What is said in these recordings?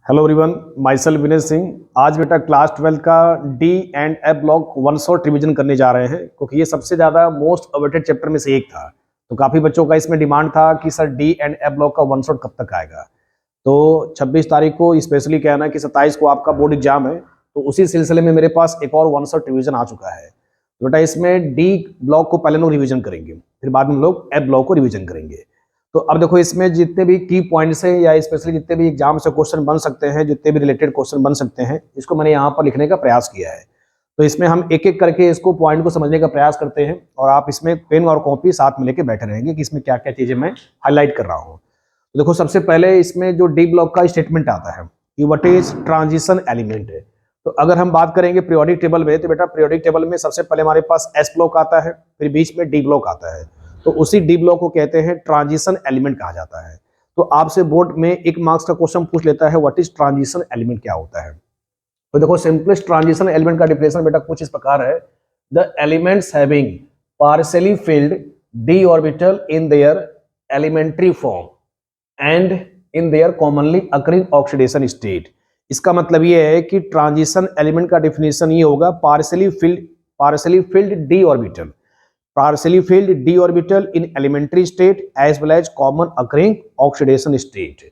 Hello everyone, my self Vinay Singh. आज बेटा class 12 का D and A block one shot revision करने जा रहे हैं, क्योंकि ये सबसे ज़्यादा मोस्ट अवेटेड चैप्टर में से एक था। तो काफ़ी बच्चों का इसमें डिमांड था कि sir D and A block का वन शॉट कब तक आएगा। तो 26 तारीख को स्पेशली कहना है कि 27 को आपका बोर्ड एग्जाम है, तो उसी सिलसिले में मेरे पास एक और वन शॉट रिवीजन आ चुका है। तो बेटा इसमें डी ब्लॉक को पहले लोग रिवीजन करेंगे, फिर बाद में लोग ए ब्लॉक को रिवीजन करेंगे। तो अब देखो इसमें जितने भी की पॉइंट्स हैं या स्पेशली जितने भी एग्जाम से क्वेश्चन बन सकते हैं, जितने भी रिलेटेड क्वेश्चन बन सकते हैं, इसको मैंने यहाँ पर लिखने का प्रयास किया है। तो इसमें हम एक एक करके इसको पॉइंट को समझने का प्रयास करते हैं और आप इसमें पेन और कॉपी साथ में लेके बैठे रहेंगे कि इसमें क्या क्या चीजें मैं हाईलाइट कर रहा हूँ। तो देखो सबसे पहले इसमें जो डी ब्लॉक का स्टेटमेंट आता है कि व्हाट इज ट्रांजिशन एलिमेंट है। तो अगर हम बात करेंगे पीरियोडिक टेबल में, तो बेटा पीरियोडिक टेबल में सबसे पहले हमारे पास एस ब्लॉक आता है, फिर बीच में डी ब्लॉक आता है। तो उसी डी ब्लॉक को कहते हैं ट्रांजिशन एलिमेंट कहा जाता है। तो आपसे बोर्ड में 1 मार्क्स का क्वेश्चन पूछ लेता है व्हाट इज ट्रांजिशन एलिमेंट, क्या होता है। तो देखो सिंपलेस्ट ट्रांजिशन एलिमेंट का डिफिनेशन बेटा कुछ इस प्रकार है, the elements having partially filled d orbital in their elementary form and in their commonly occurring oxidation state. इसका मतलब ये है कि ट्रांजिशन एलिमेंट का डिफिनेशन ये होगा partially filled d orbital, partially filled d orbital in elementary state as well as common occurring oxidation state।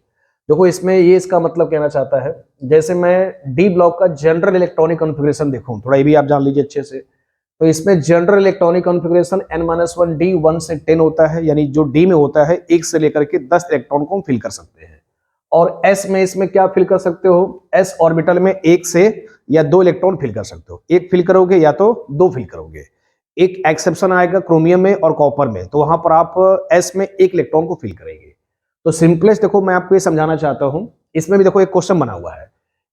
देखो इसमें ये इसका मतलब कहना चाहता है, जैसे मैं डी ब्लॉक का जनरल इलेक्ट्रॉनिक कॉन्फ़िगरेशन देखूं, थोड़ा ये भी आप जान लीजिए अच्छे से। तो इसमें general electronic configuration n-1 d 1 से 10 होता है, यानी जो डी में होता है 1 से लेकर के 10 इलेक्ट्रॉन को हम फिल कर सकते हैं। और एस में इसमें क्या फिल कर सकते हो, एस ऑर्बिटल में 1 से या 2 इलेक्ट्रॉन फिल कर सकते हो, 1 फिल करोगे या तो 2 फिल करोगे। एक एक्सेप्शन आएगा क्रोमियम में और कॉपर में, तो वहां पर आप एस में 1 इलेक्ट्रॉन को फिल करेंगे। तो सिंपलेस्ट देखो मैं आपको ये समझाना चाहता हूं, इसमें भी देखो एक क्वेश्चन बना हुआ है।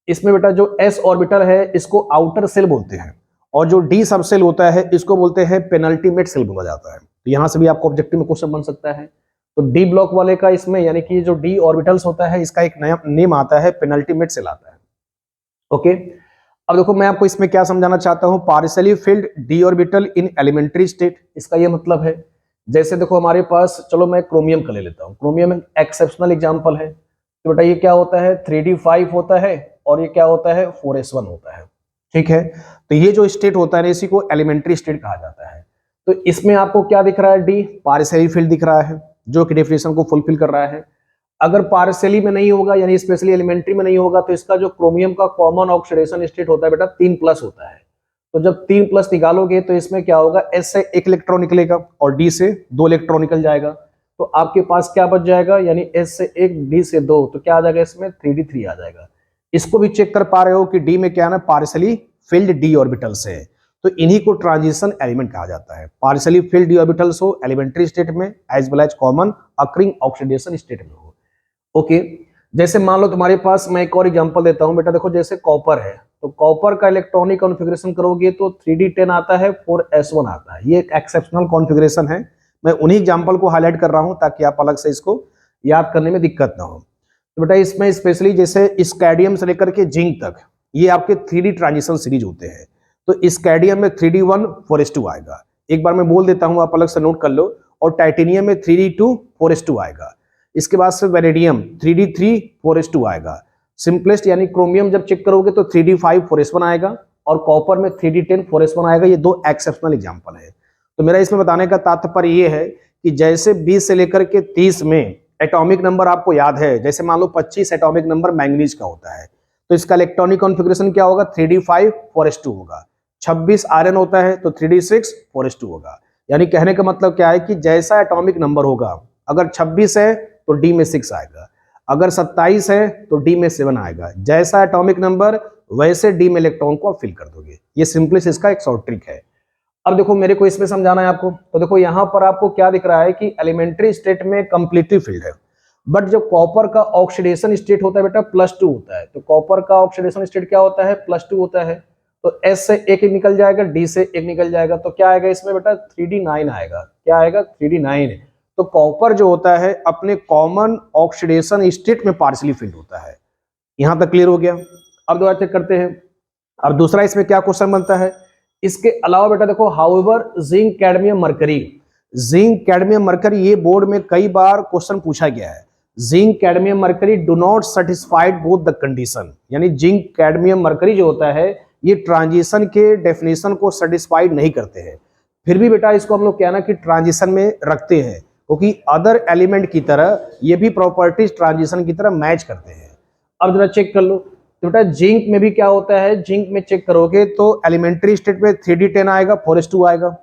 इसमें बेटा जो एस ऑर्बिटल है इसको आउटर सेल बोलते हैं, और जो डी सब सेल होता है इसको बोलते हैं पेनल्टीमेट सेल बोला जाता है। तो यहां से भी आपको ऑब्जेक्टिव में क्वेश्चन बन सकता है। तो डी ब्लॉक वाले का इसमें यानी कि जो डी ऑर्बिटल्स होता है इसका एक नया नेम आता है, पेनल्टीमेट सेल आता है। ओके, अब देखो मैं आपको इसमें क्या समझाना चाहता हूं, partially filled d orbital in elementary state. इसका ये मतलब है, जैसे देखो हमारे पास, चलो मैं क्रोमियम का ले लेता हूं, क्रोमियम एक एक्सेप्शनल एग्जांपल है। तो बेटा ये क्या होता है, 3d5 होता है और ये क्या होता है, 4s1 होता है। ठीक है, तो ये जो स्टेट होता है इसी को एलिमेंट्री स्टेट कहा जाता है। तो इसमें आपको क्या दिख रहा है, डी पार्शियली फिल्ड दिख रहा है, जो कि डेफिनेशन को फुलफिल कर रहा है। अगर पार्शियली में नहीं होगा यानी स्पेशली एलिमेंट्री में नहीं होगा, तो इसका जो क्रोमियम का कॉमन ऑक्सीडेशन स्टेट होता है बेटा 3+ होता है। तो जब 3+ निकालोगे तो इसमें क्या होगा, एस से 1 इलेक्ट्रॉन निकलेगा और डी से 2 इलेक्ट्रॉन निकल जाएगा। तो आपके पास क्या बच जाएगा, यानी एस से 1 डी से 2, तो क्या आ जाएगा इसमें 3d3 आ जाएगा। इसको भी चेक कर पा रहे हो कि डी में क्या है ना, पार्शियली फिल्ड डी ऑर्बिटल से। तो इन्हीं को ट्रांजिशन एलिमेंट कहा जाता है, पार्शियली फिल्ड डी ऑर्बिटल्स हो एलिमेंट्री स्टेट में as well as common occurring oxidation state में हो। ओके, जैसे मान लो तुम्हारे पास, मैं एक और एग्जांपल देता हूं बेटा, देखो जैसे कॉपर है, तो कॉपर का इलेक्ट्रॉनिक कॉन्फ़िगरेशन करोगे तो 3d10 आता है, 4s1 आता है। ये एक एक्सेप्शनल कॉन्फ़िगरेशन है, मैं उन्हीं एग्जांपल को हाईलाइट कर रहा हूं ताकि आप अलग से इसको याद करने में दिक्कत ना हो। तो बेटा इसमें स्पेशली जैसे स्कैडियम से लेकर के जिंक तक ये आपके 3d ट्रांजिशन सीरीज होते हैं। तो स्कैडियम में 3d1 4s2 आएगा, एक बार मैं बोल देता हूं, आप अलग से नोट कर लो। और टाइटेनियम में 3d2 4s2 आएगा। इसके बाद से वेनेडियम 3d3 4s2 आएगा। सिंपलेस्ट यानी क्रोमियम जब चेक करोगे तो 3d5 4s1 आएगा और कॉपर में 3d10 4s1 आएगा। ये 2 एक्सेप्शनल एग्जांपल है। तो मेरा इसमें बताने का तात्पर्य ये है कि जैसे 20 से लेकर के 30 में एटॉमिक नंबर आपको याद है, जैसे मान लो 25 एटॉमिक नंबर मैंगनीज का होता है, तो इसका इलेक्ट्रॉनिक कॉन्फ़िगरेशन क्या होगा, 3d5 4s2 होगा। 26 आयरन होता है तो 3d6 4s2 होगा। यानी कहने का मतलब क्या है कि जैसा एटॉमिक नंबर होगा, अगर 26 है तो डी में 6 आएगा, अगर 27 है तो डी में 7 आएगा। जैसा एटॉमिक नंबर वैसे डी में इलेक्ट्रॉन को आप फिल कर दोगे। ये सिंपली इसका एक शॉर्ट ट्रिक है। अब देखो मेरे को इसमें समझाना है आपको। तो देखो यहाँ पर आपको क्या दिख रहा है कि एलिमेंट्री स्टेट में कंप्लीटली फिल्ड है, बट जो कॉपर का ऑक्सीडेशन स्टेट होता है बेटा +2 होता है। तो कॉपर का ऑक्सीडेशन स्टेट क्या होता है, +2 होता है। तो एस से 1 निकल जाएगा, डी से 1 निकल जाएगा, तो क्या आएगा इसमें बेटा 3d9 आएगा। क्या आएगा, 3d9। तो कॉपर जो होता है अपने कॉमन ऑक्सीडेशन स्टेट में पार्शियली फिल्ड होता है। यहां तक क्लियर हो गया। अब दोबारा चेक करते हैं। अब दूसरा इसमें क्या क्वेश्चन बनता है, इसके अलावा बेटा देखो however zinc cadmium mercury, zinc cadmium mercury ये बोर्ड में कई बार क्वेश्चन पूछा गया है। Zinc cadmium mercury do not satisfied both the condition, यानी जिंक कैडमियम मरकरी जो होता है ये ट्रांजिशन के डेफिनेशन को सेटिस्फाइड नहीं करते हैं। फिर भी बेटा इसको हम लोग क्या ना कि ट्रांजिशन में रखते हैं, क्योंकि अदर एलिमेंट की तरह ये भी प्रॉपर्टीज ट्रांजिशन की तरह मैच करते हैं। अब जरा चेक कर लो, तो बेटा जिंक में भी क्या होता है, जिंक में चेक करोगे तो एलिमेंट्री स्टेट में 3d10 आएगा, 4s2 आएगा,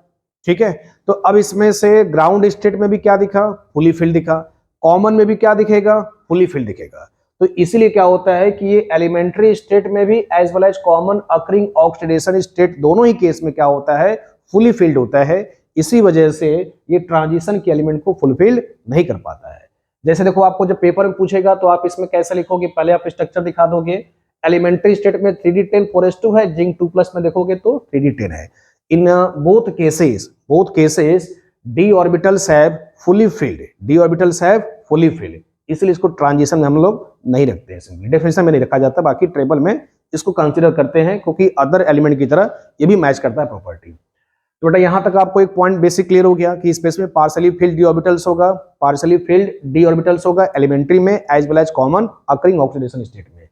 ठीक है। तो अब इसमें से ग्राउंड स्टेट में भी क्या दिखा, फुली फिल्ड दिखा, कॉमन में भी क्या दिखेगा, फुली फिल्ड दिखेगा। तो इसीलिए क्या होता है कि ये एलिमेंट्री स्टेट में भी as well as common occurring oxidation state दोनों ही केस में क्या होता है, फुली फिल्ड होता है। इसी वजह से ये ट्रांजिशन के एलिमेंट को फुलफिल नहीं कर पाता है। जैसे देखो आपको जब पेपर में पूछेगा तो आप इसमें कैसे लिखोगे, पहले आप स्ट्रक्चर दिखा दोगे, एलिमेंट्री स्टेट में 3d10 4s2 है, जिंक 2+ में देखोगे तो 3d10 है। In both cases d orbitals have fully filled, d orbitals have fully filled, इसलिए इसको ट्रांजिशन में हम लोग नहीं रखते हैं, सिंपली डेफिनेशन में नहीं रखा जाता, बाकी टेबल में इसको कंसीडर करते हैं क्योंकि अदर एलिमेंट की तरह ये भी मैच करता है प्रॉपर्टी। तो बेटा यहां तक आपको एक पॉइंट बेसिक क्लियर हो गया कि स्पेस में पार्शियली फिल्ड d ऑर्बिटल्स होगा, पार्शियली फिल्ड d ऑर्बिटल्स होगा एलिमेंट्री में as well as common occurring oxidation state में।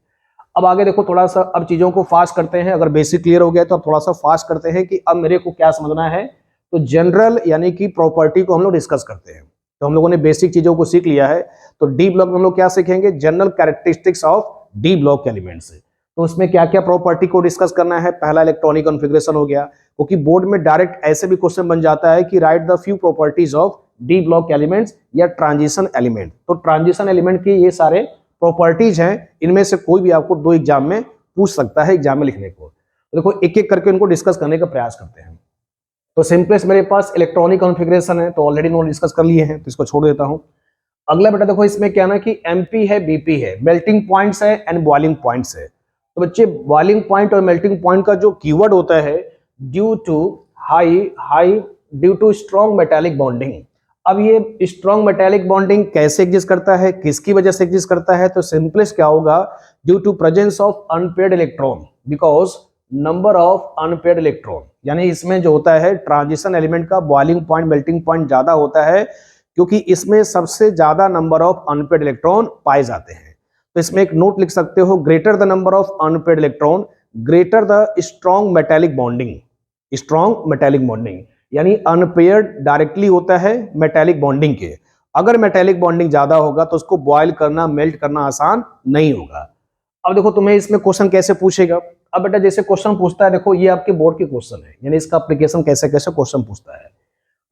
अब आगे देखो थोड़ा सा, अब चीजों को फास्ट करते हैं, अगर बेसिक क्लियर हो गया तो अब थोड़ा सा फास्ट करते हैं कि अब मेरे को क्या समझना है। तो जनरल यानी कि प्रॉपर्टी को हम लोग डिस्कस करते हैं। तो हम लोगों ने बेसिक चीजों को सीख लिया है, तो डी ब्लॉक में हम लोग क्या सीखेंगे, general characteristics of D block elements. तो उसमें क्या क्या प्रॉपर्टी को डिस्कस करना है, पहला इलेक्ट्रॉनिक कॉन्फ़िगरेशन हो गया, क्योंकि बोर्ड में डायरेक्ट ऐसे भी क्वेश्चन बन जाता है कि right the few properties of D block elements या ट्रांजिशन एलिमेंट। तो ट्रांजिशन एलिमेंट की ये सारे प्रॉपर्टीज हैं, इनमें से कोई भी आपको 2 एग्जाम में पूछ सकता है एग्जाम में लिखने को। तो देखो एक एक करके उनको डिस्कस करने का प्रयास करते हैं। तो सिंपलेस्ट मेरे पास इलेक्ट्रॉनिक कॉन्फ़िगरेशन है, तो ऑलरेडी उन्होंने डिस्कस कर लिए हैं, तो इसको छोड़ देता हूं। अगला बेटा देखो इसमें क्या ना कि एमपी है, बीपी है, मेल्टिंग पॉइंट्स है एंड बॉइलिंग पॉइंट्स है। तो बच्चे बॉइलिंग पॉइंट और मेल्टिंग पॉइंट का जो कीवर्ड होता है due to strong metallic bonding. अब ये स्ट्रॉन्ग मेटालिक बॉन्डिंग कैसे एग्जिस्ट करता है, किसकी वजह से एग्जिस्ट करता है, तो सिंपलेस्ट क्या होगा, due to presence of unpaired electron, because number of unpaired electron. यानी इसमें जो होता है ट्रांजिशन एलिमेंट का बॉइलिंग पॉइंट मेल्टिंग पॉइंट ज्यादा होता है, क्योंकि इसमें सबसे ज्यादा नंबर ऑफ अनपेयर्ड इलेक्ट्रॉन पाए जाते हैं। तो इसमें एक नोट लिख सकते हो, greater the number of unpaired electron greater the strong metallic bonding. Strong metallic bonding यानी अनपेयर्ड डायरेक्टली होता है मेटालिक बॉन्डिंग के। अगर मेटालिक बॉन्डिंग ज्यादा होगा तो उसको बॉयल करना, मेल्ट करना आसान नहीं होगा। अब देखो तुम्हें इसमें क्वेश्चन कैसे पूछेगा। अब बेटा जैसे क्वेश्चन पूछता है, देखो ये आपके बोर्ड के क्वेश्चन है, यानी इसका एप्लीकेशन कैसे कैसे क्वेश्चन पूछता है।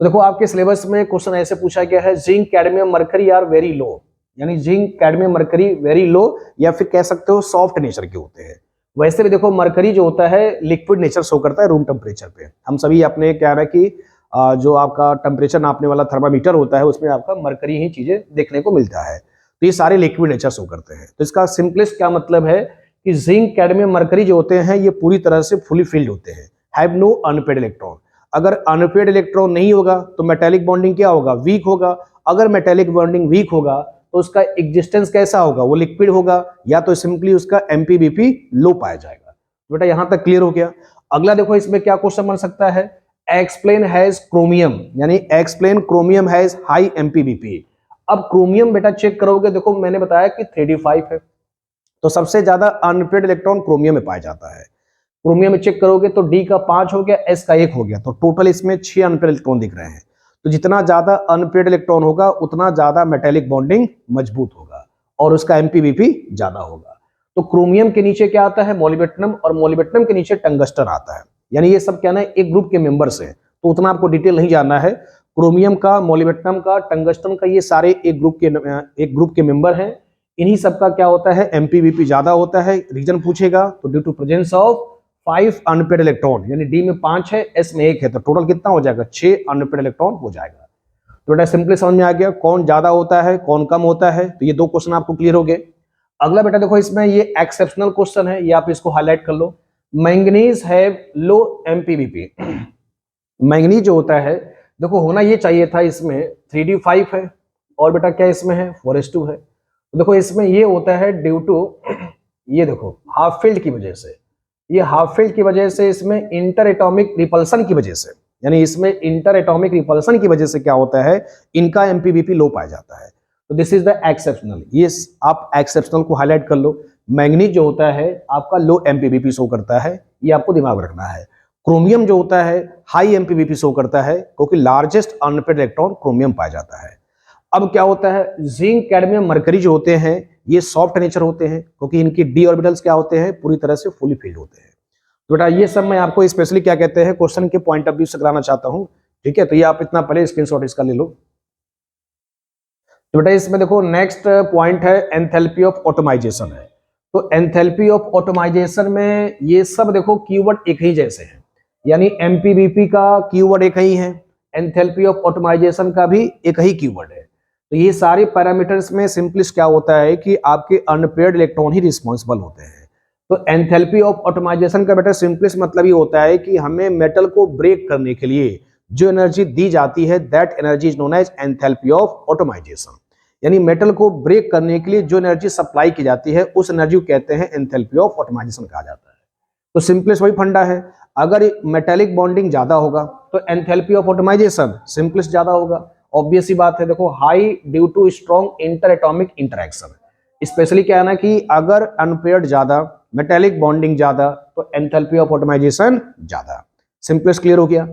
तो देखो आपके सिलेबस में क्वेश्चन ऐसे पूछा गया है, zinc cadmium mercury are very low, यानी zinc cadmium mercury very low, या फिर कह सकते हो सॉफ्ट नेचर के होते हैं। वैसे भी देखो मरकरी जो होता है लिक्विड नेचर शो करता है रूम टेम्परेचर पे। हम सभी अपने क्या है कि जो आपका टेम्परेचर नापने वाला थर्मामीटर होता है उसमें आपका मरकरी ही चीजें देखने को मिलता है। तो ये सारे लिक्विड नेचर शो करते हैं। तो इसका सिंपलेस्ट क्या मतलब है कि जिंक कैडमियम मरकरी जो होते हैं ये पूरी तरह से फुली फिल्ड होते हैं, हैव नो अनपेयर्ड इलेक्ट्रॉन। अगर अनपेयर्ड इलेक्ट्रॉन नहीं होगा तो मेटालिक बॉन्डिंग क्या होगा, वीक होगा। अगर मेटालिक बॉन्डिंग वीक होगा तो उसका एग्जिस्टेंस कैसा होगा, वो लिक्विड होगा, या तो सिंपली उसका एमपीबीपी लो पाया जाएगा। बेटा यहां तक क्लियर हो गया। अगला देखो इसमें क्या क्वेश्चन बन सकता है, एक्सप्लेन हैज क्रोमियम, यानी एक्सप्लेन क्रोमियम हैज हाई एमपीबीपी। अब क्रोमियम बेटा चेक करोगे, देखो मैंने बताया कि 3d5 है, तो सबसे ज्यादा अनपेयर्ड इलेक्ट्रॉन क्रोमियम में पाया जाता है। क्रोमियम में चेक करोगे तो डी का 5 हो गया, एस का 1 हो गया, तो टोटल इसमें 6 अनपेयर्ड इलेक्ट्रॉन दिख रहे हैं। तो जितना ज्यादा अनपेयर्ड इलेक्ट्रॉन होगा उतना ज्यादा मेटालिक बॉन्डिंग मजबूत होगा और उसका एमपीबीपी ज्यादा होगा। तो क्रोमियम के नीचे क्या आता है, मॉलिब्डेनम, और मॉलिब्डेनम के नीचे टंगस्टन आता है। यानी ये सब क्या ना एक ग्रुप के मेंबर्स हैं, तो उतना आपको डिटेल नहीं जानना है। क्रोमियम का, मॉलिब्डेनम का, टंगस्टन का, ये सारे एक ग्रुप के मेंबर हैं। इन्हीं सबका क्या होता है, एमपीबीपी ज्यादा होता है। रीजन पूछेगा तो due to presence of 5 unpaired electron, यानी डी में 5 है, एस में 1 है, तो टोटल कितना हो जाएगा, 6 अनपेयर्ड इलेक्ट्रॉन हो जाएगा। तो बेटा सिंपली समझ में आ गया कौन ज्यादा होता है कौन कम होता है। तो ये 2 क्वेश्चन आपको क्लियर हो गए। अगला बेटा देखो इसमें ये एक्सेप्शनल क्वेश्चन है, ये आप इसको हाईलाइट कर लो। Manganese have low MPBP. Manganese जो होता है देखो होना ये चाहिए था, इसमें 3d5 है और बेटा क्या इसमें है 4s2 है। तो देखो इसमें ये होता है ड्यू टू, ये देखो हाफ फील्ड की वजह से, ये हाफ फील्ड की वजह से, इसमें इंटर एटॉमिक रिपल्सन की वजह से, यानी इसमें इंटर एटॉमिक रिपल्सन की वजह से क्या होता है, इनका एमपीबीपी लो पाया जाता है। तो दिस इज द एक्सेप्शनल, ये आप एक्सेप्शनल को हाईलाइट कर लो। मैंगनीज जो होता है आपका लो एमपीबीपी शो करता है, ये आपको दिमाग में रखना है। क्रोमियम जो होता है हाई एमपीबीपी शो करता है, क्योंकि लार्जेस्ट अनपेयर्ड इलेक्ट्रॉन क्रोमियम पाया जाता है। अब क्या होता है, जिंक, कैडमियम, मरकरी जो होते हैं ये सॉफ्ट नेचर होते हैं, क्योंकि इनकी डी ऑर्बिटल्स क्या होते हैं, पूरी तरह से फुली फिल्ड होते हैं। तो बेटा ये सब मैं आपको स्पेशली क्या कहते हैं, क्वेश्चन के पॉइंट ऑफ व्यू से कराना चाहता हूं, ठीक है। तो ये आप इतना पहले स्क्रीनशॉट इसका ले लो। तो बेटा इसमें देखो नेक्स्ट पॉइंट है एंथैल्पी ऑफ ऑटोमाइजेशन है। तो एंथैल्पी ऑफ ऑटोमाइजेशन में ये सब देखो कीवर्ड एक ही जैसे हैं, यानी एमपीबीपी का कीवर्ड एक ही है, एंथैल्पी ऑफ ऑटोमाइजेशन का भी एक ही कीवर्ड है। तो ये सारे पैरामीटर्स में सिंपलिस्ट क्या होता है कि आपके अनपेयर्ड इलेक्ट्रॉन ही रिस्पॉन्सिबल होते हैं। तो एंथैल्पी ऑफ ऑटोमाइजेशन का बेटा सिंपलिस्ट मतलब ये होता है कि हमें मेटल को ब्रेक करने के लिए जो एनर्जी दी जाती है, that energy is known as enthalpy of atomisation. यानी मेटल को ब्रेक करने के लिए जो एनर्जी सप्लाई की जाती है उस एनर्जी को कहते हैं एंथैल्पी ऑफ ऑटोमाइजेशन कहा जाता है। तो सिंपलिस्ट वही फंडा है, अगर मेटेलिक बॉन्डिंग ज्यादा होगा तो एंथैल्पी ऑफ ऑटोमाइजेशन सिंपलिस्ट ज्यादा होगा। ऑब्वियस ही बात है, देखो high due to strong interatomic interaction. Specially क्या है ना कि अगर अनपेयर्ड ज्यादा, मेटेलिक बॉन्डिंग ज्यादा, तो एंथैल्पी ऑफ ऑटोमाइजेशन ज्यादा। सिंपलिस्ट क्लियर हो गया।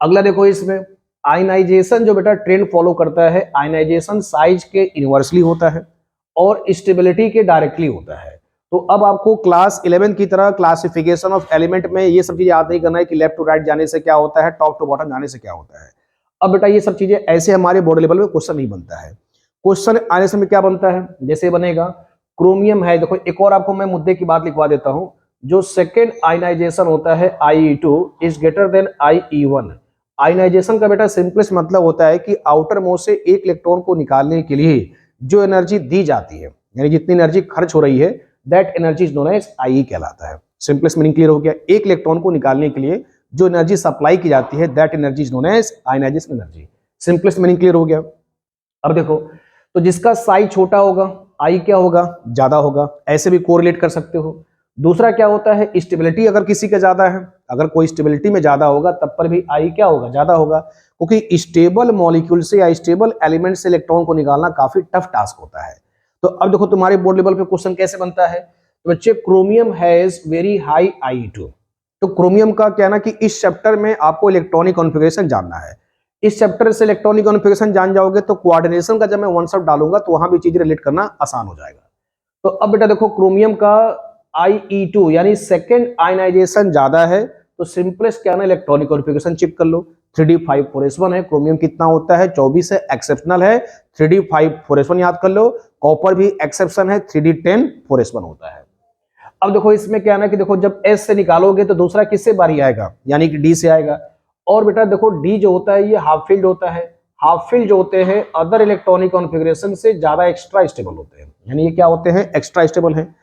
अगला देखो इसमें आयनाइजेशन जो बेटा ट्रेंड फॉलो करता है, आयनाइजेशन साइज के इनवर्सली होता है और स्टेबिलिटी के डायरेक्टली होता है। तो अब आपको क्लास 11 की तरह क्लासिफिकेशन ऑफ एलिमेंट में ये सब चीजें याद नहीं करना है कि लेफ्ट टू राइट जाने से क्या होता है, टॉप टू बॉटम जाने से क्या होता है। अब बेटा ये सब चीजें ऐसे हमारे बोर्ड लेवल में क्वेश्चन नहीं बनता है। क्वेश्चन आने से क्या बनता है, जैसे बनेगा क्रोमियम है, देखो एक और आपको मैं मुद्दे की बात लिखवा देता हूं, जो सेकेंड आयनाइजेशन होता है IE2 is greater than IE1। Ionization का बेटा सिंपलेस्ट मतलब होता है कि आउटर मोस्ट से एक इलेक्ट्रॉन को निकालने के लिए जो एनर्जी दी जाती है, यानी जितनी एनर्जी खर्च हो रही है, that energy is known as IE कहलाता है। सिंपलेस्ट मीनिंग क्लियर हो गया। एक इलेक्ट्रॉन को निकालने के लिए जो एनर्जी सप्लाई की जाती है, that energy is known as ionisation energy. Simplest meaning clear हो गया। अब देखो, तो जिसका साइज छोटा होगा आई क्या होगा, ज्यादा होगा, ऐसे भी कोरिलेट कर सकते हो। दूसरा क्या होता है, स्टेबिलिटी अगर किसी का ज्यादा है, अगर कोई स्टेबिलिटी में ज्यादा होगा तब पर भी आई क्या होगा, ज्यादा होगा, क्योंकि स्टेबल मॉलिक्यूल से या स्टेबल एलिमेंट से इलेक्ट्रॉन को निकालना काफी टफ टास्क होता है। तो अब देखो तुम्हारे बोर्ड लेवल पे क्वेश्चन कैसे बनता है, तो बच्चे chromium has very high IE2। तो क्रोमियम का क्या ना कि इस चैप्टर में आपको इलेक्ट्रॉनिक कॉन्फ़िगरेशन जानना है। इस चैप्टर से इलेक्ट्रॉनिक कॉन्फ़िगरेशन जान जाओगे तो कोऑर्डिनेशन का जब मैं वन शॉट डालूंगा तो वहां भी चीज रिलेट करना आसान हो जाएगा। तो अब बेटा देखो क्रोमियम का IE2 यानी सेकेंड आयनाइजेशन ज्यादा है, तो सिंपलेस्ट क्या ना इलेक्ट्रॉनिक कॉन्फ़िगरेशन चेक कर लो। 3d5 4s1 है, क्रोमियम कितना होता है 24 है, एक्सेप्शनल है 3d5 4s1 याद कर लो। कॉपर भी एक्सेप्शन है 3d10 4s1 होता है। अब देखो इसमें क्या ना कि देखो जब S से निकालोगे तो दूसरा किससे बारी आएगा, यानी कि D से आएगा। और बेटा देखो D जो होता है ये हाफ फील्ड होता है, हाफ फील्ड जो होते हैं अदर इलेक्ट्रॉनिक कॉन्फ़िगरेशन से ज्यादा एक्स्ट्रा स्टेबल होते हैं, यानी ये क्या होते हैं, एक्स्ट्रा स्टेबल हैं।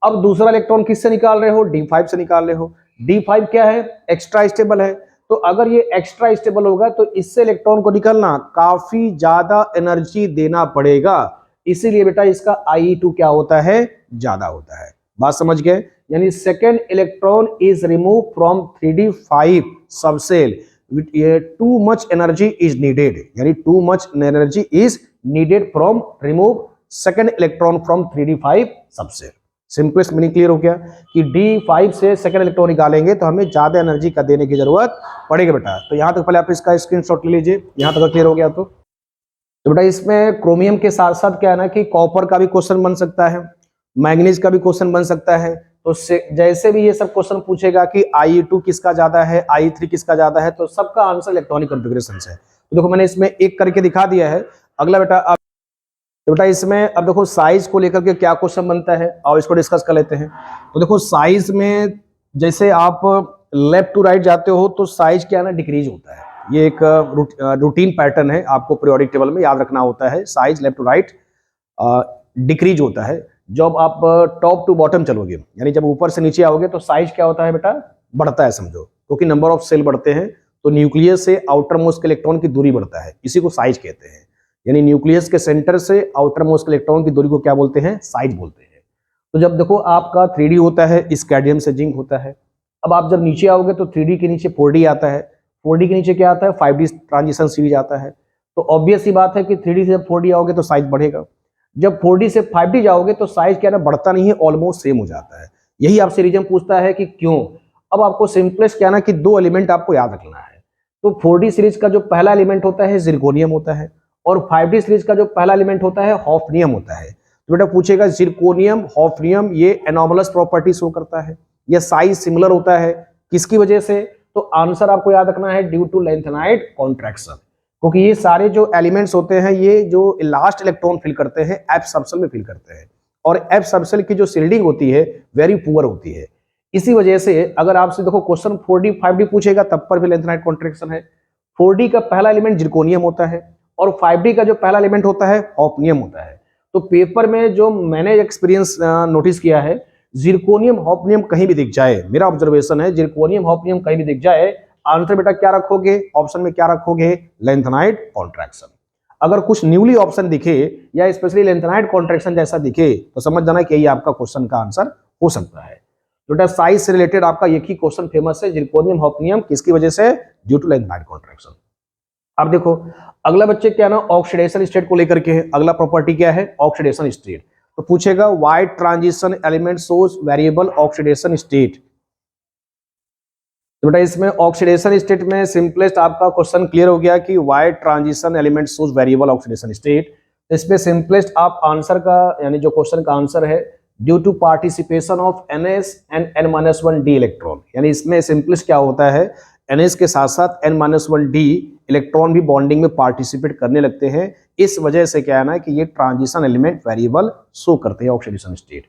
अब दूसरा इलेक्ट्रॉन किससे निकाल रहे हो, D5 से निकाल रहे हो। D5 क्या है, एक्स्ट्रा स्टेबल है। तो अगर ये एक्स्ट्रा स्टेबल होगा तो इससे इलेक्ट्रॉन को निकलना काफी ज्यादा एनर्जी देना पड़ेगा, इसीलिए बेटा इसका IE2 क्या होता है, ज्यादा होता है। बात समझ गए, यानी second electron is remove from 3d5 subshell too much energy is needed, यानी too much energy is needed from remove second electron from 3d5 subshell. Simplest meaning clear हो गया कि D5 से सेकेंड इलेक्ट्रॉन निकालेंगे तो हमें ज्यादा एनर्जी का देने की जरूरत पड़ेगी बेटा। तो यहां तक पहले आप इसका स्क्रीनशॉट ले लीजिए, यहां तक क्लियर हो गया। तो बेटा इसमें क्रोमियम के साथ साथ क्या है ना कि कॉपर का भी क्वेश्चन बन सकता है, मैग्नीज का भी क्वेश्चन बन सकता है। तो जैसे भी ये सब क्वेश्चन पूछेगा कि IE2 किसका ज्यादा है, IE3 किसका ज्यादा है, तो सबका आंसर इलेक्ट्रॉनिक कॉन्फ़िगरेशन है। तो देखो मैंने इसमें एक करके दिखा दिया है। अगला बेटा अब तो बेटा इसमें अब देखो साइज को लेकर के क्या क्वेश्चन बनता है और इसको डिस्कस कर लेते हैं। तो देखो साइज में जैसे आप लेफ्ट टू राइट जाते हो तो साइज क्या ना डिक्रीज होता है, ये एक रूटीन पैटर्न है, आपको पीरियोडिक टेबल में याद रखना होता है। Size left to right decrease होता है। जब आप टॉप टू बॉटम चलोगे, यानी जब ऊपर से नीचे आओगे तो साइज क्या होता है बेटा, बढ़ता है समझो, क्योंकि नंबर ऑफ सेल बढ़ते हैं तो न्यूक्लियस से आउटर मोस्ट इलेक्ट्रॉन की दूरी बढ़ता है, इसी को साइज कहते हैं। यानी न्यूक्लियस के सेंटर से आउटर मोस्ट इलेक्ट्रॉन की दूरी को क्या बोलते हैं, साइज बोलते हैं। तो जब देखो आपका 3D होता है, इस कैडमियम से जिंक होता है। अब आप जब नीचे आओगे तो 3D के नीचे 4D आता है, 4D के नीचे क्या आता है, 5D ट्रांजिशन सीरीज आता है। तो ऑब्वियस ही बात है कि 3D से जब 4D आओगे तो साइज बढ़ेगा। जब 4D से 5D जाओगे तो साइज क्या है ना बढ़ता नहीं है, ऑलमोस्ट सेम हो जाता है। यही आपसे रीजन पूछता है कि क्यों। अब आपको सिंपलेस्ट क्या ना कि दो एलिमेंट आपको याद रखना है। तो 4D सीरीज का जो पहला एलिमेंट होता है जिरकोनियम होता है, और 5D सीरीज का जो पहला एलिमेंट होता है हॉफनियम होता है। तो बेटा पूछेगा जिरकोनियम हॉफनियम ये एनोमलस प्रॉपर्टी शो करता है, ये साइज सिमिलर होता है, किसकी वजह से? तो आंसर आपको याद रखना है ड्यू टू लेंथेनाइड कॉन्ट्रैक्शन, क्योंकि ये सारे जो एलिमेंट्स होते हैं ये जो लास्ट इलेक्ट्रॉन फिल करते हैं एफ सबसेल में फिल करते हैं, और एफ सबसेल की जो शिल्डिंग होती है वेरी पुअर होती है। इसी वजह से अगर आपसे देखो क्वेश्चन 4D 5D पूछेगा तब पर भी लेंथेनाइड कॉन्ट्रैक्शन है। 4D का पहला एलिमेंट जिरकोनियम होता है और 5D का जो पहला एलिमेंट होता है हॉफनियम होता है। तो पेपर में जो मैंने एक्सपीरियंस नोटिस किया है, जिरकोनियम हॉफनियम कहीं भी दिख जाए, मेरा ऑब्जर्वेशन है जिरकोनियम हॉफनियम कहीं भी दिख जाए, आंसर बेटा क्या रखोगे? ऑप्शन में क्या रखोगे? Lanthanide contraction. अगर कुछ न्यूली ऑप्शन दिखे या स्पेशली लेंथेनाइड कॉन्ट्रैक्शन जैसा दिखे तो समझ जाना कि यही आपका क्वेश्चन का आंसर हो सकता है। बेटा साइज से रिलेटेड आपका एक ही क्वेश्चन फेमस है, जिरकोनियम हॉफनियम किसकी वजह से? Due to lanthanide contraction. अब देखो अगला बच्चे क्या ना ऑक्सीडेशन स्टेट को लेकर के है। अगला प्रॉपर्टी क्या है? Oxidation state. तो पूछेगा why d transition element shows variable oxidation state. तो बेटा इसमें ऑक्सीडेशन स्टेट में सिंपलेस्ट आपका क्वेश्चन क्लियर हो गया कि why d transition element shows variable oxidation state. इसमें सिंपलेस्ट आप आंसर का यानी जो क्वेश्चन का आंसर है due to participation of NS and N-1D electron, यानी इसमें सिंपलेस्ट क्या होता है NS के साथ साथ N-1D इलेक्ट्रॉन भी बॉन्डिंग में पार्टिसिपेट करने लगते हैं। इस वजह से क्या है ना कि ये ट्रांजिशन एलिमेंट वेरिएबल शो करते हैं ऑक्सीडेशन स्टेट।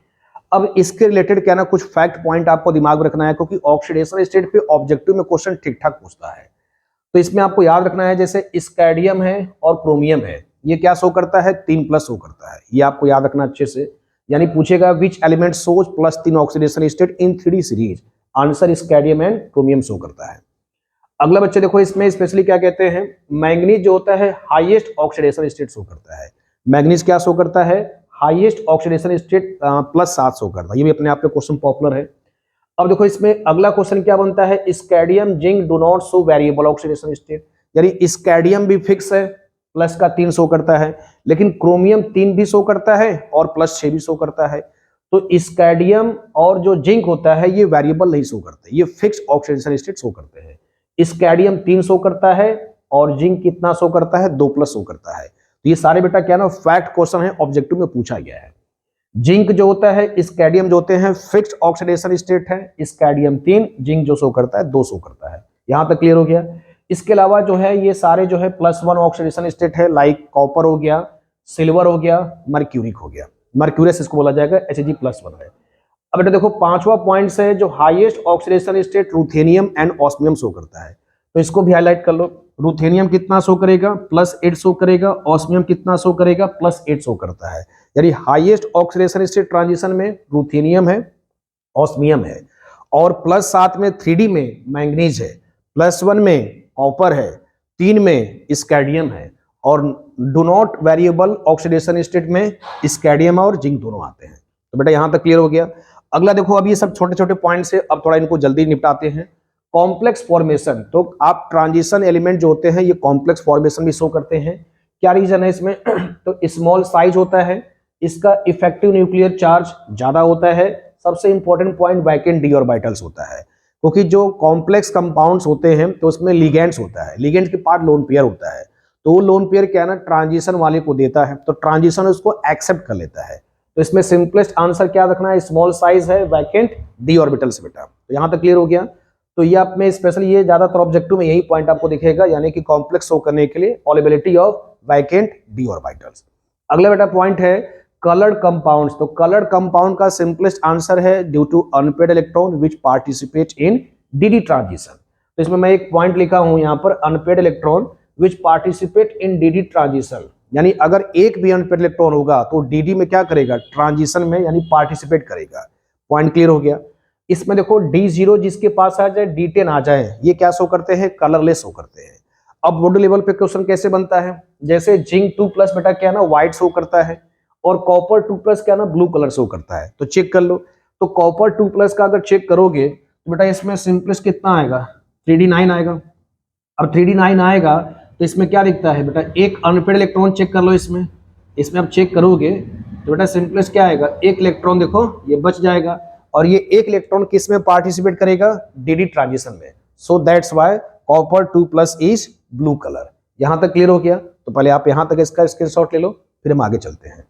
अब इसके रिलेटेड क्या ना कुछ फैक्ट पॉइंट आपको दिमाग में रखना है, क्योंकि ऑक्सीडेशन स्टेट पे ऑब्जेक्टिव में क्वेश्चन ठीक ठाक पूछता है। तो इसमें आपको याद रखना है जैसे स्कैडियम है और क्रोमियम है, ये क्या शो करता है? 3+ शो करता है, ये आपको याद रखना अच्छे से। यानी पूछेगा which element shows +3 oxidation state in 3D series, answer scandium and chromium show करता है। अगला बच्चे देखो इसमें स्पेशली क्या कहते हैं, मैंगनीज जो होता है हाईएस्ट ऑक्सीडेशन स्टेट शो करता है। मैंगनीज क्या शो करता है? हाईएस्ट ऑक्सीडेशन स्टेट +7 शो करता है। ये भी अपने आप में क्वेश्चन पॉपुलर है। अब देखो इसमें अगला क्वेश्चन क्या बनता है, scandium zinc do not show variable oxidation state, यानी स्कैडियम भी फिक्स है प्लस का 3 शो करता है, लेकिन क्रोमियम 3 भी शो करता है और +6 भी शो करता है। तो स्कैडियम और जो जिंक होता है ये वेरिएबल नहीं शो करते, ये फिक्स ऑक्सीडेशन स्टेट शो करते हैं। स्कैडियम 3 शो करता है और जिंक कितना शो करता है? 2+ शो करता है। तो ये सारे बेटा क्या ना फैक्ट क्वेश्चन है, ऑब्जेक्टिव में पूछा गया है। जिंक जो होता है स्कैडियम जो होते हैं फिक्स्ड ऑक्सीडेशन स्टेट है, स्कैडियम 3, जिंक जो शो करता है 2 शो करता है। यहां तक क्लियर हो गया। इसके अलावा जो है ये सारे जो है +1 ऑक्सीडेशन स्टेट है, लाइक कॉपर हो गया, सिल्वर हो गया, मर्क्यूरिक हो गया, मर्क्यूरियस इसको बोला जाएगा, Hg+1 है। अब बेटा देखो पांचवा पॉइंट है जो highest oxidation state ruthenium and osmium show करता है, तो इसको भी हाईलाइट कर लो। रूथेनियम कितना शो करेगा? +8 शो करेगा। ऑस्मियम कितना शो करेगा? +8 शो करता है। यानी हाईएस्ट ऑक्सीडेशन स्टेट ट्रांजिशन में रूथेनियम है, ऑस्मियम है, और +7 में 3D में मैंगनीज है, +1 में कॉपर है, 3 में स्कैडियम है, और do not variable oxidation state में स्कैडियम और जिंक दोनों आते हैं। तो बेटा यहां तक क्लियर हो गया। अगला देखो अब ये सब छोटे छोटे पॉइंट्स है, अब थोड़ा इनको जल्दी निपटाते हैं। कॉम्प्लेक्स फॉर्मेशन, तो आप ट्रांजिशन एलिमेंट जो होते हैं ये कॉम्प्लेक्स फॉर्मेशन भी शो करते हैं। क्या रीजन है इसमें? तो स्मॉल साइज होता है, इसका इफेक्टिव न्यूक्लियर चार्ज ज्यादा होता है, सबसे important point vacant d orbitals होता है, क्योंकि जो कॉम्प्लेक्स कंपाउंड्स होते हैं तो उसमें लिगेंड्स होता है, लिगेंड्स के पार्ट लोन पेयर होता है, तो वो लोन पेयर क्या है ना ट्रांजिशन वाले को देता है, तो ट्रांजिशन उसको एक्सेप्ट कर लेता है। तो इसमें सिंपलेस्ट आंसर क्या रखना है? स्मॉल साइज है, वैकेंट डी ऑर्बिटल्स बेटा। तो यहां तक क्लियर हो गया। तो ये आप में स्पेशली ये ज्यादातर ऑब्जेक्टिव में यही पॉइंट आपको दिखेगा, यानी कि कॉम्प्लेक्स शो करने के लिए solubility of vacant d orbitals. अगला बेटा पॉइंट है कलर्ड कंपाउंड्स, तो कलर्ड कंपाउंड का सिंपलेस्ट आंसर है due to unpaired electron which participate in d d transition. तो इसमें मैं एक पॉइंट लिखा हूं यहां पर, unpaired electron which participate in d d transition, यानी अगर एक भी अनपेड इलेक्ट्रॉन होगा तो डीडी में क्या करेगा? ट्रांजिशन में यानी पार्टिसिपेट करेगा। पॉइंट क्लियर हो गया। इसमें देखो D0 जिसके पास आ जाए, D10 आ जाए, ये क्या शो करते हैं? कलरलेस शो करते हैं। अब बॉडी लेवल पे क्वेश्चन कैसे बनता है, जैसे जिंक 2+ बेटा क्या ना व्हाइट शो करता है, और कॉपर 2+ क्या ना ब्लू कलर शो करता है। तो चेक कर लो, तो कॉपर 2+ का अगर चेक करोगे तो बेटा इसमें सिंपलेस्ट कितना आएगा? 3D9 आएगा। अब 3D9 आएगा तो इसमें क्या दिखता है बेटा? एक अनपेड इलेक्ट्रॉन चेक कर लो, इसमें इसमें आप चेक करोगे तो बेटा सिंपलेस्ट क्या आएगा, एक इलेक्ट्रॉन देखो ये बच जाएगा और ये एक इलेक्ट्रॉन किस में पार्टिसिपेट करेगा, डी ट्रांजिशन में। So that's why copper 2+ is blue colour. यहां तक क्लियर हो गया? तो पहले आप यहां तक इसका स्क्रीनशॉट ले लो, फिर हम आगे चलते हैं।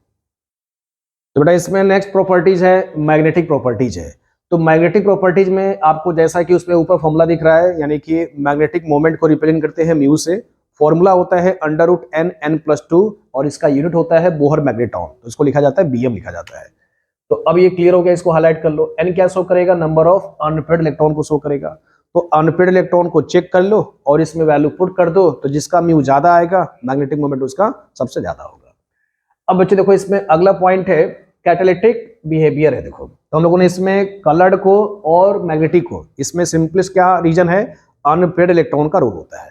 तो बेटा इसमें नेक्स्ट प्रॉपर्टीज है मैग्नेटिक प्रॉपर्टीज है। तो मैग्नेटिक प्रॉपर्टीज में आपको जैसा कि उसमें ऊपर फॉर्मूला दिख रहा है, यानी कि मैग्नेटिक मोमेंट को रिप्रेजेंट करते हैं म्यू से। फॉर्मूला होता है √n(n+2) और इसका यूनिट होता है बोहर मैग्नेटॉन, तो इसको लिखा जाता है Bm लिखा जाता है। तो अब ये क्लियर हो गया, इसको हाईलाइट कर लो। n क्या शो करेगा, नंबर ऑफ अनपेयर्ड इलेक्ट्रॉन को शो करेगा। तो अनपेयर्ड इलेक्ट्रॉन को चेक कर लो और इसमें वैल्यू पुट कर दो, तो जिसका म्यू ज्यादा आएगा मैग्नेटिक मोमेंट उसका सबसे ज्यादा होगा। अब बच्चे देखो इसमें अगला पॉइंट है कैटालिटिक बिहेवियर है। देखो तो हम लोगों ने इसमें कलर्ड को और मैग्नेटिक को, इसमें सिंपलेस्ट क्या रीजन है, अनपेयर्ड इलेक्ट्रॉन का रोल होता है।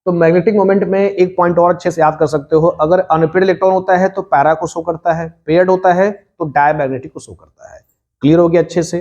तो मैग्नेटिक मोमेंट में एक पॉइंट और अच्छे से याद कर सकते हो, अगर अनपेयर्ड इलेक्ट्रॉन होता है तो पैरा को शो करता है, पेयर्ड होता है तो डायमैग्नेटिक को शो करता है। क्लियर हो गया अच्छे से?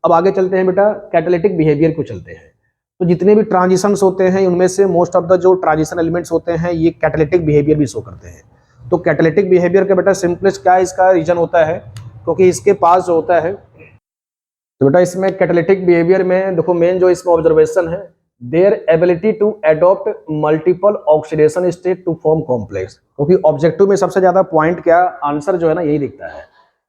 अब आगे चलते हैं बेटा कैटालिटिक बिहेवियर को चलते हैं। तो जितने भी ट्रांजिशंस होते हैं उनमें से मोस्ट ऑफ द जो ट्रांजिशन एलिमेंट्स होते हैं ये कैटालिटिक बिहेवियर भी शो करते हैं। तो कैटालिटिक बिहेवियर का बेटा सिंपलेस्ट क्या इसका रीजन होता है, क्योंकि इसके पास जो होता है, तो बेटा इसमें कैटालिटिक बिहेवियर में देखो मेन जो इसमें ऑब्जर्वेशन है, their ability to adopt multiple oxidation state to form complex. क्योंकि ऑब्जेक्टिव में सबसे ज्यादा पॉइंट क्या आंसर जो है ना यही दिखता है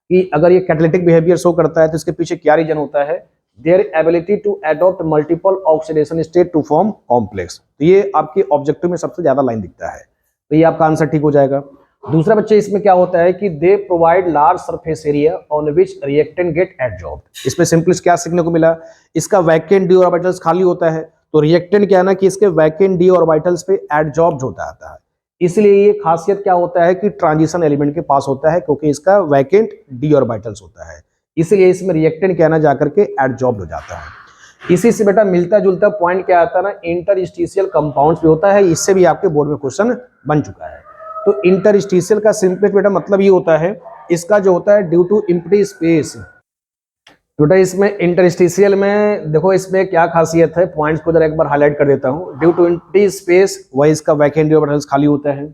कि अगर ये कैटालिटिक बिहेवियर शो करता है तो इसके पीछे क्या रीजन होता है, their ability to adopt multiple oxidation state to form complex. तो ये आपके ऑब्जेक्टिव में सबसे ज्यादा लाइन दिखता है, तो ये आपका आंसर ठीक हो जाएगा। दूसरा बच्चे इसमें क्या होता है कि they provide large surface area on which reactant get adsorbed. इसमें सिंपलेस्ट क्या सीखने को मिला, इसका वैकेंट डी ऑर्बिटल्स खाली होता है, तो रिएक्टेंट क्या है ना कि इसके वैकेंट डी ऑर्बिटल्स पे एडजॉर्ब्ड होता आता है। इसलिए ये खासियत क्या होता है कि ट्रांजिशन एलिमेंट के पास होता है, क्योंकि इसका वैकेंट डी ऑर्बिटल्स होता है, इसलिए इसमें रिएक्टेंट क्या ना जाकर के एडजॉर्ब्ड हो जाता है। इसी से बेटा मिलता जुलता पॉइंट क्या आता है ना, इंटरस्टिशियल कंपाउंड्स भी होता है, इससे भी आपके बोर्ड में क्वेश्चन बन चुका है। तो इंटरस्टिशियल का सिंपलेस्ट बेटा मतलब ये होता है, इसका जो होता है ड्यू टू एम्प्टी स्पेस। बेटा इसमें इंटरस्टिशियल में देखो इसमें क्या खासियत है, पॉइंट्स को जरा एक बार हाईलाइट कर देता हूं। ड्यू टू एम्प्टी स्पेस वही इसका वैकेंट डी ऑर्बिटल्स खाली होता है।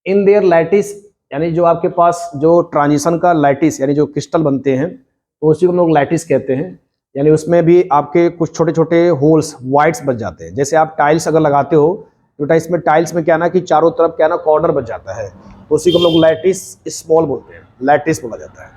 इन देयर लैटिस, यानी जो आपके पास जो ट्रांजिशन का लैटिस यानी जो क्रिस्टल बनते हैं तो उसी को हम लोग लैटिस कहते हैं। यानी उसमें भी आपके कुछ छोटे छोटे होल्स वाइट्स बच जाते हैं। जैसे आप टाइल्स अगर लगाते हो तो इसमें टाइल्स में क्या ना कि चारों तरफ क्या ना कॉर्नर बच जाता है, तो उसी को हम लोग लैटिस स्मॉल बोलते हैं, लैटिस बोला जाता है।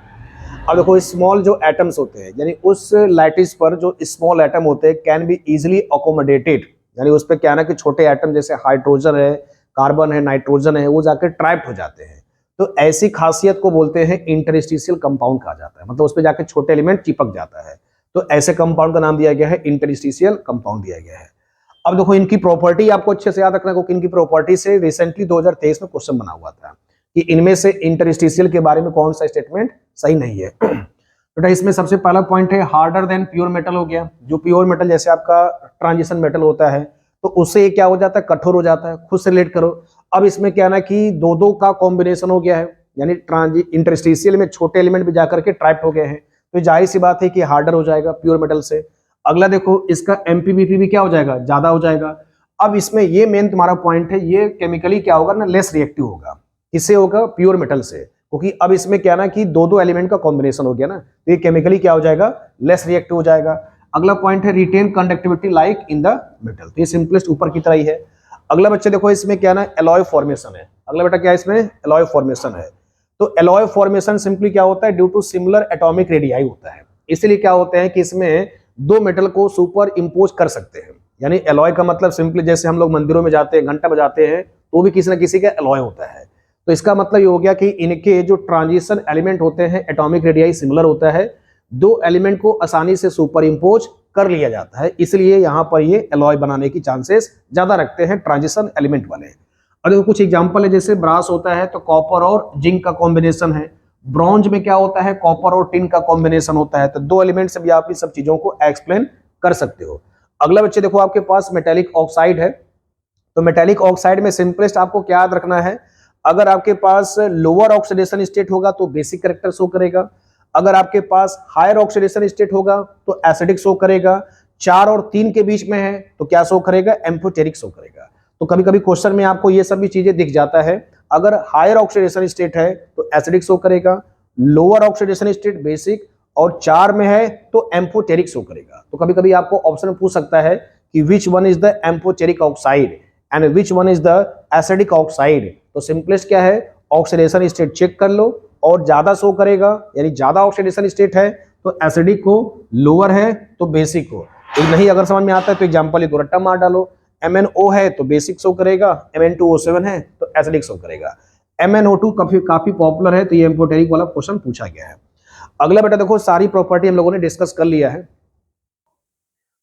अब देखो स्मॉल जो एटम्स होते हैं यानी उस लैटिस पर जो स्मॉल एटम होते हैं कैन बी इजिली अकोमोडेटेड, यानी उस पर क्या ना कि छोटे एटम जैसे हाइड्रोजन है, कार्बन है, नाइट्रोजन है, वो जाकर ट्रैप्ड हो जाते हैं। तो ऐसी खासियत को बोलते हैं इंटरस्टिशियल कंपाउंड कहा जाता है, मतलब उस पर जाकर छोटे एलिमेंट चिपक जाता है। तो ऐसे कंपाउंड का नाम दिया गया है इंटरस्टिशियल कंपाउंड दिया गया है। अब देखो इनकी प्रॉपर्टी आपको अच्छे से याद रखना, क्योंकि इनकी प्रॉपर्टी से रिसेंटली 2023 में क्वेश्चन बना हुआ था कि इनमें से इंटरस्टिशियल के बारे में कौन सा स्टेटमेंट सही नहीं है। बेटा इसमें सबसे पहला पॉइंट है हार्डर देन प्योर मेटल हो गया। जो प्योर मेटल जैसे आपका ट्रांजिशन मेटल होता है तो उससे ये क्या हो जाता है, कठोर हो जाता है। खुद से रिलेट करो। अब इसमें क्या ना कि दो का कॉम्बिनेशन हो गया है, यानी इंटरस्टिशियल में छोटे एलिमेंट भी जाकर के ट्रैप्ड हो गए हैं, तो जाहिर सी बात है कि हार्डर हो जाएगा प्योर मेटल से। अगला देखो इसका एमपीबीपी भी क्या हो जाएगा, ज्यादा हो जाएगा। अब इसमें ये मेन तुम्हारा पॉइंट है, ये केमिकली क्या होगा ना, लेस रिएक्टिव होगा। किससे होगा, प्योर मेटल से, क्योंकि अब इसमें क्या ना कि दो एलिमेंट का कॉम्बिनेशन हो गया ना, तो ये केमिकली क्या हो जाएगा, लेस रिएक्टिव हो जाएगा। अगला पॉइंट है retain conductivity like in the metal, तो ये सिंपलेस्ट ऊपर की तरह ही है। अगला बच्चे देखो इसमें क्या ना एलॉय फॉर्मेशन है। अगला बेटा क्या है, इसमें एलॉय फॉर्मेशन है। तो एलॉय फॉर्मेशन सिंपली क्या होता है, due to similar atomic radii होता है। इसलिए क्या होते हैं कि इसमें दो मेटल को सुपर इम्पोज कर सकते हैं। यानी एलॉय का मतलब सिंपली जैसे हम लोग मंदिरों में जाते हैं घंटा बजाते हैं तो भी किसी न किसी का एलॉय होता है। तो इसका मतलब ये हो गया कि इनके जो ट्रांजिशन एलिमेंट होते हैं एटॉमिक रेडियाई सिमिलर होता है, दो एलिमेंट को आसानी से सुपर इम्पोज कर लिया जाता है, इसलिए यहां पर ये एलॉय बनाने की चांसेस ज्यादा रखते हैं ट्रांजिशन एलिमेंट वाले। अगर कुछ एग्जांपल है, जैसे ब्रास होता है तो कॉपर और जिंक का कॉम्बिनेशन है। ब्रॉन्ज में क्या होता है, कॉपर और टिन का कॉम्बिनेशन होता है। तो दो एलिमेंट से भी आप इस सब चीजों को एक्सप्लेन कर सकते हो। अगला बच्चे देखो आपके पास मेटेलिक ऑक्साइड है। तो मेटेलिक ऑक्साइड में सिंपलेस्ट आपको क्या याद रखना है, अगर आपके पास लोअर ऑक्सीडेशन स्टेट होगा तो बेसिक कैरेक्टर शो करेगा, अगर आपके पास हायर ऑक्सीडेशन स्टेट होगा तो एसिडिक शो करेगा, 4 और 3 के बीच में है तो क्या शो करेगा, एम्फोटेरिक शो करेगा। तो कभी कभी क्वेश्चन में आपको ये सब भी चीजें दिख जाता है, अगर हायर ऑक्सीडेशन स्टेट है तो एसिडिक शो करेगा, लोअर ऑक्सीडेशन स्टेट बेसिक, और 4 में है तो एम्फोटेरिक शो करेगा। तो कभी कभी आपको ऑप्शन पूछ सकता है कि which one is the amphoteric oxide and which one is the acidic oxide. तो सिंपलेस्ट क्या है, ऑक्सीडेशन स्टेट चेक कर लो, और ज्यादा शो करेगा यानी ज्यादा ऑक्सीडेशन स्टेट है तो एसिडिक को, लोअर है तो बेसिक को। तो नहीं अगर समझ में आता है तो एग्जांपल एक रट्टा मार डालो, MnO है तो बेसिक शो करेगा, Mn2O7 है तो एसिडिक शो करेगा, MnO2 काफी पॉपुलर है तो ये एम्फोटेरिक वाला क्वेश्चन पूछा गया है। अगला बेटा देखो सारी प्रॉपर्टी हम लोगों ने डिस्कस कर लिया है,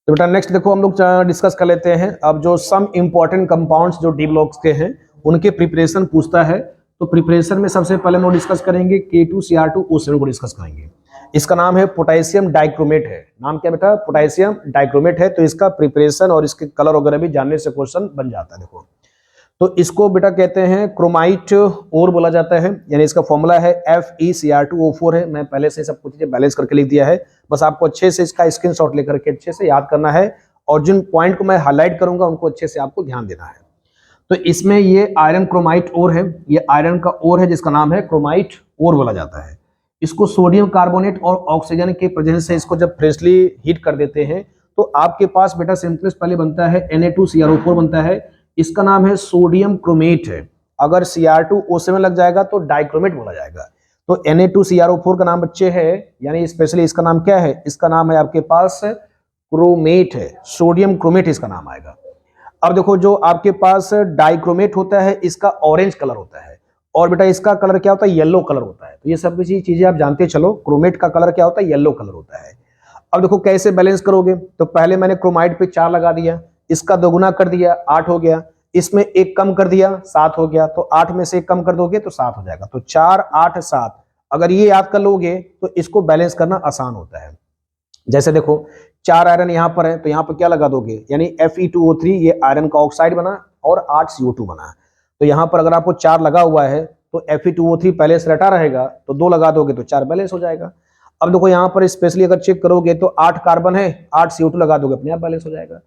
तो बेटा नेक्स्ट देखो हम लोग डिस्कस कर लेते हैं अब जो सम इंपॉर्टेंट कंपाउंड्स जो डी ब्लॉक्स के हैं उनके प्रिपरेशन पूछता है। तो प्रिपरेशन में सबसे पहले हम लोग डिस्कस करेंगे K2Cr2O7 को डिस्कस करेंगे। इसका नाम है पोटेशियम डाइक्रोमेट है, नाम क्या बेटा, पोटेशियम डाइक्रोमेट है। तो इसका प्रिपरेशन और इसके कलर वगैरह भी जानने से क्वेश्चन बन जाता है। देखो तो इसको बेटा कहते हैं क्रोमाइट ओर बोला जाता है, यानी इसका फॉर्मूला है FeCr2O4 है। मैं पहले से सब कुछ चीजें बैलेंस करके लिख दिया है, बस आपको अच्छे से इसका स्क्रीनशॉट लेकर के अच्छे से याद करना है, और जिन पॉइंट को मैं हाईलाइट करूंगा उनको अच्छे से आपको ध्यान देना है। तो इसमें ये आयरन क्रोमाइट ओर है, ये आयरन का ओर है जिसका नाम है क्रोमाइट ओर बोला जाता है। इसको सोडियम कार्बोनेट और ऑक्सीजन के प्रेजेंस से इसको जब फ्रेशली हीट कर देते हैं तो आपके पास बेटा सिंपलेस्ट पहले बनता है Na2Cr4 बनता है, इसका नाम है सोडियम क्रोमेट है। अगर Cr2O7 लग जाएगा तो डाइक्रोमेट बोला जाएगा। तो Na2Cr4 का नाम बच्चे है, यानी स्पेशली इसका नाम क्या है, इसका नाम है आपके पास क्रोमेट है, सोडियम क्रोमेट इसका नाम आएगा। अब देखो जो आपके पास डाइक्रोमेट होता है इसका ऑरेंज कलर होता है, और बेटा इसका कलर क्या होता है, येलो कलर होता है। तो ये सब चीजें आप जानते चलो, क्रोमेट का कलर क्या होता है, येलो कलर होता है। अब देखो कैसे बैलेंस करोगे, तो पहले मैंने क्रोमाइड पे 4 लगा दिया, इसका दोगुना कर दिया 8 हो गया, इसमें 1 कम कर दिया 7 हो गया, तो 8 में से 1 कम कर दोगे तो 7 हो जाएगा। तो 4 8 7 अगर ये याद कर लोगे तो इसको बैलेंस करना आसान होता है। जैसे देखो 4 आयरन यहाँ पर है तो यहाँ पर क्या लगा दोगे, यानी Fe2O3 ये आयरन का ऑक्साइड बना और 8 CO2 बना। तो यहाँ पर अगर आपको 4 लगा हुआ है तो Fe2O3 पहले से रटा रहेगा, तो 2 लगा दोगे तो 4 बैलेंस हो जाएगा। अब देखो यहाँ पर स्पेशली अगर चेक करोगे तो 8 कार्बन है, 8 CO2 लगा दोगे अपने आप बैलेंस हो जाएगा।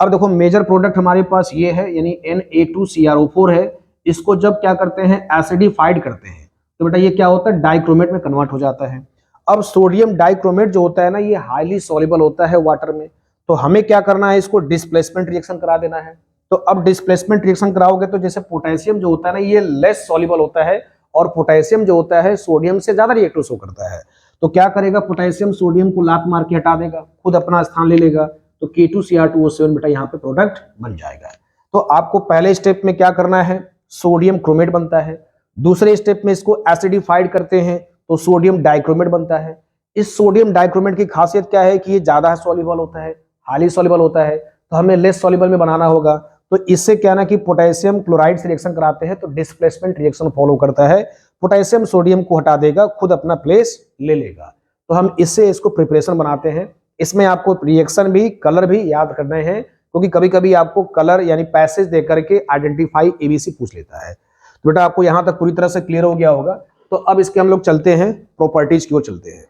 अब देखो मेजर प्रोडक्ट हमारे पास ये है, यानी Na2Cr4 है। इसको जब क्या करते हैं, एसिडिफाइड करते हैं, तो बेटा ये क्या होता है, डाइक्रोमेट में कन्वर्ट हो जाता है। अब सोडियम डाइक्रोमेट जो होता है ना, ये हाईली सॉल्युबल होता है वाटर में, तो हमें क्या करना है, इसको डिस्प्लेसमेंट रिएक्शन करा देना है। तो अब डिस्प्लेसमेंट रिएक्शन कराओगे तो जैसे पोटेशियम जो होता है ना, ये लेस सॉल्युबल होता है, और पोटेशियम जो होता है सोडियम से ज्यादा रिएक्टिव शो करता है। तो क्या करेगा, पोटेशियम सोडियम को लात मार के हटा देगा, खुद अपना स्थान ले लेगा, तो K2Cr2O7 बेटा यहाँ पे प्रोडक्ट बन जाएगा। तो आपको पहले स्टेप में क्या करना है, सोडियम क्रोमेट बनता है, दूसरे स्टेप में इसको एसिडिफाइड करते हैं तो सोडियम डाइक्रोमेट बनता है। इस सोडियम डाइक्रोमेट की खासियत क्या है कि ये ज्यादा सॉल्युबल होता है, हाईली सॉल्युबल होता है, तो हमें लेस सॉल्युबल में बनाना होगा। तो इससे क्या ना कि पोटेशियम क्लोराइड से रिएक्शन कराते हैं तो डिस्प्लेसमेंट रिएक्शन फॉलो करता है, पोटेशियम सोडियम को हटा देगा, खुद अपना प्लेस ले लेगा। तो हम इससे इसको प्रिपरेशन बनाते हैं। इसमें आपको रिएक्शन भी कलर भी याद करने हैं, क्योंकि कभी कभी आपको कलर यानी पैसेज दे करके आइडेंटिफाई ABC पूछ लेता है। तो बेटा आपको यहां तक पूरी तरह से क्लियर हो गया होगा। तो अब इसके हम लोग चलते हैं प्रॉपर्टीज की ओर चलते हैं।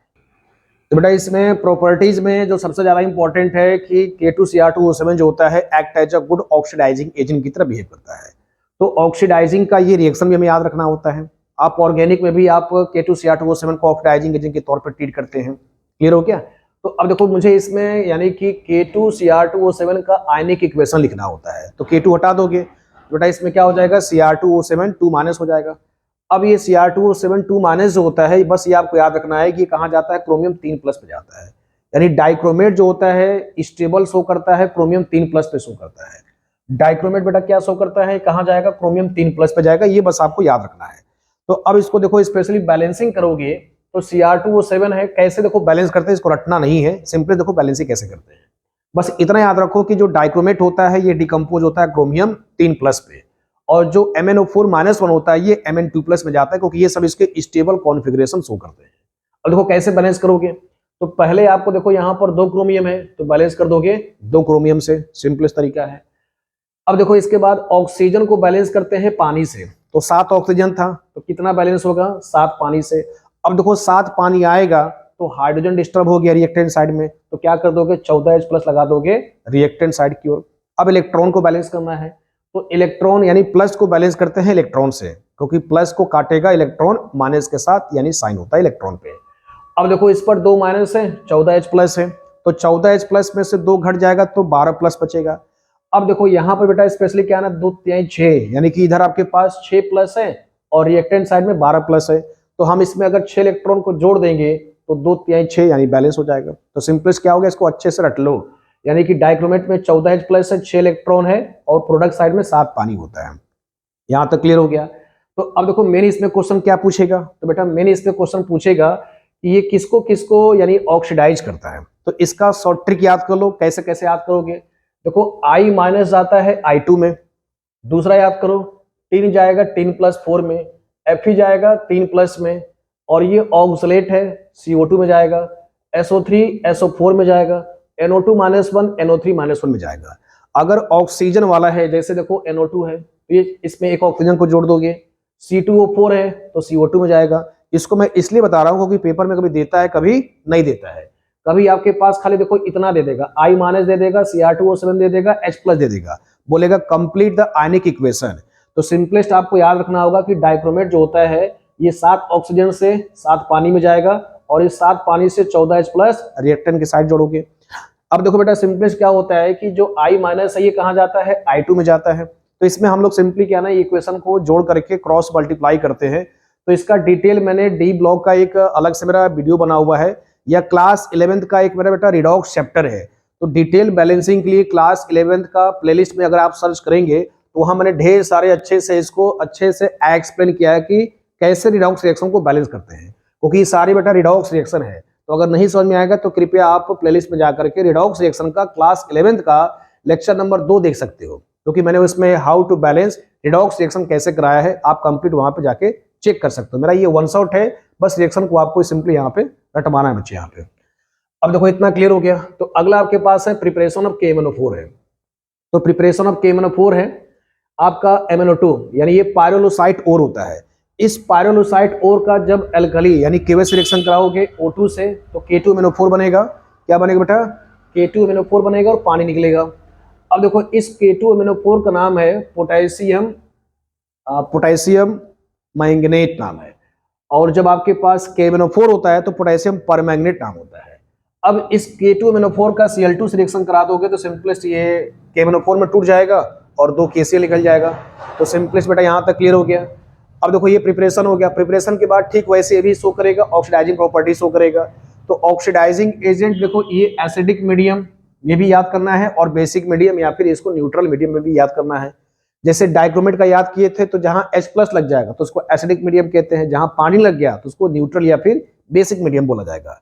तो बेटा इसमें प्रॉपर्टीज में जो सबसे ज्यादा इंपॉर्टेंट है कि K2Cr2O7 जो होता है act as a good oxidising agent की तरह बिहेव करता है। तो ऑक्सीडाइजिंग का ये रिएक्शन भी हमें याद रखना होता है। आप ऑर्गेनिक में भी आप K2Cr2O7 को ऑक्सीडाइजिंग एजेंट के तौर पर ट्रीट करते हैं। क्लियर हो क्या? तो अब देखो मुझे इसमें यानी कि K2Cr2O7 का आयनिक इक्वेशन लिखना होता है। तो K2 हटा दोगे बेटा इसमें क्या हो जाएगा, Cr2O7 2- हो जाएगा। अब ये Cr2O7 2- जो होता है, बस ये आपको याद रखना है कि कहाँ जाता है, क्रोमियम 3+ पे जाता है। यानी डाइक्रोमेट जो होता है स्टेबल शो करता है, क्रोमियम 3+ पे शो करता है। डाइक्रोमेट बेटा क्या शो करता है, कहाँ जाएगा, क्रोमियम 3+ पे जाएगा, ये बस आपको याद रखना है। तो अब इसको देखो स्पेशली बैलेंसिंग करोगे तो Cr2O7 है, कैसे देखो बैलेंस करते हैं, इसको रटना नहीं है, सिंपली देखो बैलेंसिंग कैसे करते हैं। बस इतना याद रखो कि जो डाइक्रोमेट होता है ये डिकम्पोज होता है क्रोमियम 3+ पे, और जो MnO4-1 होता है ये Mn2+ में जाता है, क्योंकि ये सब इसके स्टेबल कॉन्फ़िगरेशन शो करते हैं। अब देखो कैसे बैलेंस करोगे, तो पहले आपको देखो यहाँ पर 2 क्रोमियम है तो बैलेंस कर दोगे 2 क्रोमियम से, सिंपलेस्ट तरीका है। अब देखो इसके बाद ऑक्सीजन को बैलेंस करते हैं पानी से, तो 7 ऑक्सीजन था तो कितना बैलेंस होगा, 7 पानी से। अब देखो 7 पानी आएगा तो हाइड्रोजन डिस्टर्ब हो गया रिएक्टेंट साइड में, तो क्या कर दोगे 14H+ लगा दोगे रिएक्टेंट साइड की ओर। अब इलेक्ट्रॉन को बैलेंस करना है, तो इलेक्ट्रॉन यानी प्लस को बैलेंस करते हैं इलेक्ट्रॉन से, क्योंकि प्लस को काटेगा इलेक्ट्रॉन माइनस के साथ, यानी साइन होता है इलेक्ट्रॉन पे। अब देखो इस पर 2 माइनस है, 14H प्लस है, तो 14H प्लस में से 2 घट जाएगा तो 12 प्लस बचेगा। अब देखो यहाँ पर बेटा स्पेशली क्या है ना, 2 3 6, यानी कि इधर आपके पास 6 प्लस है और रिएक्टेंट साइड में 12 प्लस है। तो हम इसमें अगर 6 इलेक्ट्रॉन को जोड़ देंगे तो 2 3 6 यानी बैलेंस हो जाएगा। तो सिंपलेस्ट क्या होगा, इसको अच्छे से रट लो, यानी कि डाइक्रोमेट में 14H प्लस है, 6 इलेक्ट्रॉन है और प्रोडक्ट साइड में 7 पानी होता है। यहाँ तक क्लियर हो गया। तो अब देखो मेन इसमें क्वेश्चन क्या पूछेगा, तो बेटा मेन इसमें क्वेश्चन पूछेगा कि ये किसको किसको यानी ऑक्सीडाइज करता है। तो इसका शॉर्ट ट्रिक याद कर लो। कैसे कैसे याद करोगे, देखो I माइनस जाता है I2 में, दूसरा याद करो टिन जाएगा टिन प्लस 4 में, Fe जाएगा 3 प्लस में, और ये ऑक्सलेट है CO2 में जाएगा, SO3 SO4 में जाएगा, NO2 माइनस 1 NO3 माइनस 1 में जाएगा। अगर ऑक्सीजन वाला है, जैसे देखो NO2 है तो ये इसमें एक ऑक्सीजन को जोड़ दोगे, C2O4 है तो CO2 में जाएगा। इसको मैं इसलिए बता रहा हूं क्योंकि पेपर में कभी देता है कभी नहीं देता है। कभी आपके पास खाली देखो इतना दे देगा, I माइनस दे देगा, Cr2O7 दे देगा, H प्लस दे देगा, बोलेगा कंप्लीट द आयनिक इक्वेशन। तो सिंपलेस्ट आपको याद रखना होगा कि डाइक्रोमेट जो होता है ये 7 ऑक्सीजन से 7 पानी में जाएगा और इस 7 पानी से 14H प्लस रिएक्टेंट के साइड जोड़ोगे। अब देखो बेटा सिंपलेस्ट क्या होता है कि जो I माइनस है ये कहाँ जाता है, I2 में जाता है। तो इसमें हम लोग सिंपली क्या ना इक्वेशन को जोड़ करके क्रॉस मल्टीप्लाई करते हैं। तो इसका डिटेल मैंने डी ब्लॉक का एक अलग से मेरा वीडियो बना हुआ है, या क्लास 11th का एक मेरा बेटा रिडॉक्स चैप्टर है। तो डिटेल बैलेंसिंग के लिए क्लास 11th का प्लेलिस्ट में अगर आप सर्च करेंगे तो वहां मैंने ढेर सारे अच्छे से इसको अच्छे से एक्सप्लेन किया है कि कैसे रिडॉक्स रिएक्शन को बैलेंस करते हैं, क्योंकि ये सारे बेटा रिडॉक्स रिएक्शन है। तो अगर नहीं समझ में आएगा तो कृपया आप प्लेलिस्ट में जाकर के रिडॉक्स रिएक्शन का क्लास 11th का लेक्चर नंबर 2 देख सकते हो, क्योंकि मैंने उसमें how to balance redox reaction कैसे कराया है, आप कंप्लीट वहां पे जाके चेक कर सकते हो। मेरा ये वन शॉट है, बस रिएक्शन को आपको सिंपली यहाँ पे रटवाना है बच्चे यहाँ पे। अब देखो इतना क्लियर हो गया। तो अगला आपके पास है प्रिपरेशन ऑफ KMnO4 है। तो प्रिपरेशन ऑफ KMnO4 है आपका MnO2, यानी ये पायरोलोसाइट ओर होता है। इस पायरोलोसाइट ओर का जब एल्कली यानी KOH रिएक्शन कराओगे O2 से तो K2MnO4 बनेगा। क्या बनेगा बेटा, K2MnO4 बनेगा और पानी निकलेगा। अब देखो इस K2MnO4 का नाम है पोटेशियम मैंगनेट नाम है, और जब आपके पास KMnO4 होता है तो पोटेशियम परमैंगनेट नाम होता है। अब इस K2MnO4 का Cl2 से रिएक्शन करा दोगे तो सिंपलेस्ट ये KMnO4 में टूट जाएगा और 2 KCl निकल जाएगा। तो सिंपलेस्ट बेटा यहाँ तक क्लियर हो गया। अब देखो ये प्रिपरेशन हो गया। प्रिपरेशन के बाद ठीक वैसे ये भी शो करेगा, ऑक्सीडाइजिंग प्रॉपर्टी शो करेगा। तो ऑक्सीडाइजिंग एजेंट देखो ये एसिडिक मीडियम, ये भी याद करना है, और बेसिक मीडियम या फिर इसको न्यूट्रल मीडियम में भी याद करना है। जैसे डाइक्रोमेट का याद किए थे तो जहां H प्लस लग जाएगा तो उसको एसिडिक मीडियम कहते हैं, जहां पानी लग गया तो उसको न्यूट्रल या फिर बेसिक मीडियम बोला जाएगा।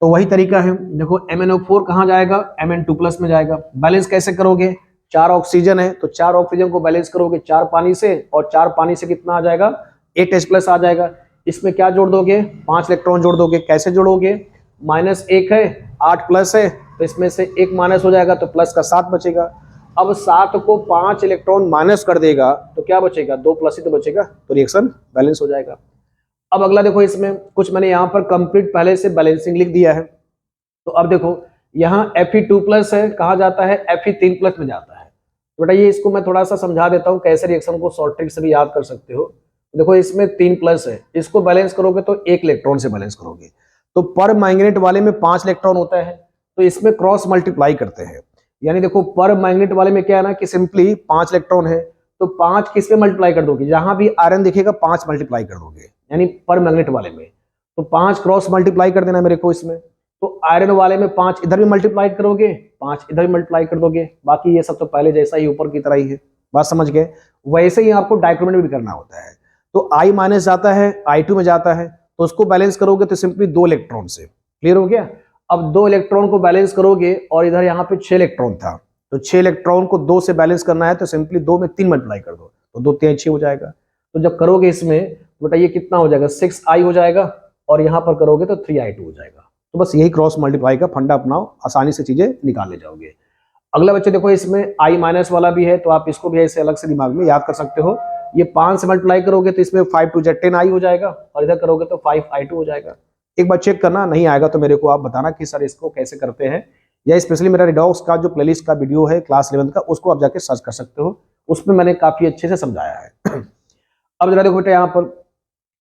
तो वही तरीका है। देखो MnO4 कहाँ जाएगा, Mn2 प्लस में जाएगा। बैलेंस कैसे करोगे, 4 ऑक्सीजन है तो 4 ऑक्सीजन को बैलेंस करोगे 4 पानी से, और 4 पानी से कितना आ जाएगा, 8H प्लस आ जाएगा। इसमें क्या जोड़ दोगे, 5 इलेक्ट्रॉन जोड़ दोगे। कैसे जोड़ोगे, -1 है 8 प्लस है तो इसमें से 1 माइनस हो जाएगा तो प्लस का 7 बचेगा। अब 7 को 5 इलेक्ट्रॉन माइनस कर देगा तो क्या बचेगा, 2 प्लस ही तो बचेगा, तो रिएक्शन बैलेंस हो जाएगा। अब अगला देखो इसमें कुछ मैंने यहाँ पर कंप्लीट पहले से बैलेंसिंग लिख दिया है। तो अब देखो यहाँ Fe2 प्लस है, कहाँ जाता है, Fe3 प्लस में जाता है। तो बेटा ये इसको मैं थोड़ा सा समझा देता हूँ कैसे रिएक्शन को शॉर्ट ट्रिक से भी याद कर सकते हो। देखो इसमें 3 प्लस है, इसको बैलेंस करोगे तो 1 इलेक्ट्रॉन से बैलेंस करोगे। तो पर मैंगनेट वाले में 5 इलेक्ट्रॉन होता है तो इसमें क्रॉस मल्टीप्लाई करते हैं। यानी देखो पर मैग्नेट वाले में क्या है ना कि सिंपली 5 इलेक्ट्रॉन है तो 5 किस पे मल्टीप्लाई कर दोगे, जहां भी आयरन दिखेगा 5 मल्टीप्लाई कर दोगे, यानी पर मैग्नेट वाले में। तो 5 क्रॉस मल्टीप्लाई कर देना मेरे को इसमें। तो आयरन वाले में 5 इधर भी मल्टीप्लाई करोगे, 5 इधर भी मल्टीप्लाई कर दोगे। बाकी ये सब तो पहले जैसा ही ऊपर की तरह ही है, बात समझ गए। वैसे ही आपको डाइक्रोमेट भी करना होता है। तो I माइनस जाता है I2 में जाता है तो उसको बैलेंस करोगे तो सिंपली 2 इलेक्ट्रॉन से। क्लियर हो गया। अब 2 इलेक्ट्रॉन को बैलेंस करोगे और इधर यहाँ पे 6 इलेक्ट्रॉन था तो 6 इलेक्ट्रॉन को 2 से बैलेंस करना है तो सिंपली 2 में 3 मल्टीप्लाई कर दो तो 2 3 6 हो जाएगा। तो जब करोगे इसमें बेटा ये कितना हो जाएगा, 6I हो जाएगा, और यहाँ पर करोगे तो 3I2 हो जाएगा। तो बस यही क्रॉस मल्टीप्लाई का फंडा अपनाओ, आसानी से चीजें निकाल ले जाओगे। अगला बच्चे देखो इसमें I माइनस वाला भी है तो आप इसको भी ऐसे अलग से दिमाग में याद कर सकते हो। ये 5 से मल्टीप्लाई करोगे तो इसमें 5 2 10I हो जाएगा, और इधर करोगे तो 5I2 हो जाएगा। एक बार चेक करना, नहीं आएगा तो मेरे को आप बताना कि सर इसको कैसे करते हैं, या स्पेशली मेरा रिडॉक्स का जो प्लेलिस्ट का वीडियो है क्लास 11 का उसको आप जाके सर्च कर सकते हो, उसमें मैंने काफी अच्छे से समझाया है। अब जरा देखो बेटा यहाँ पर,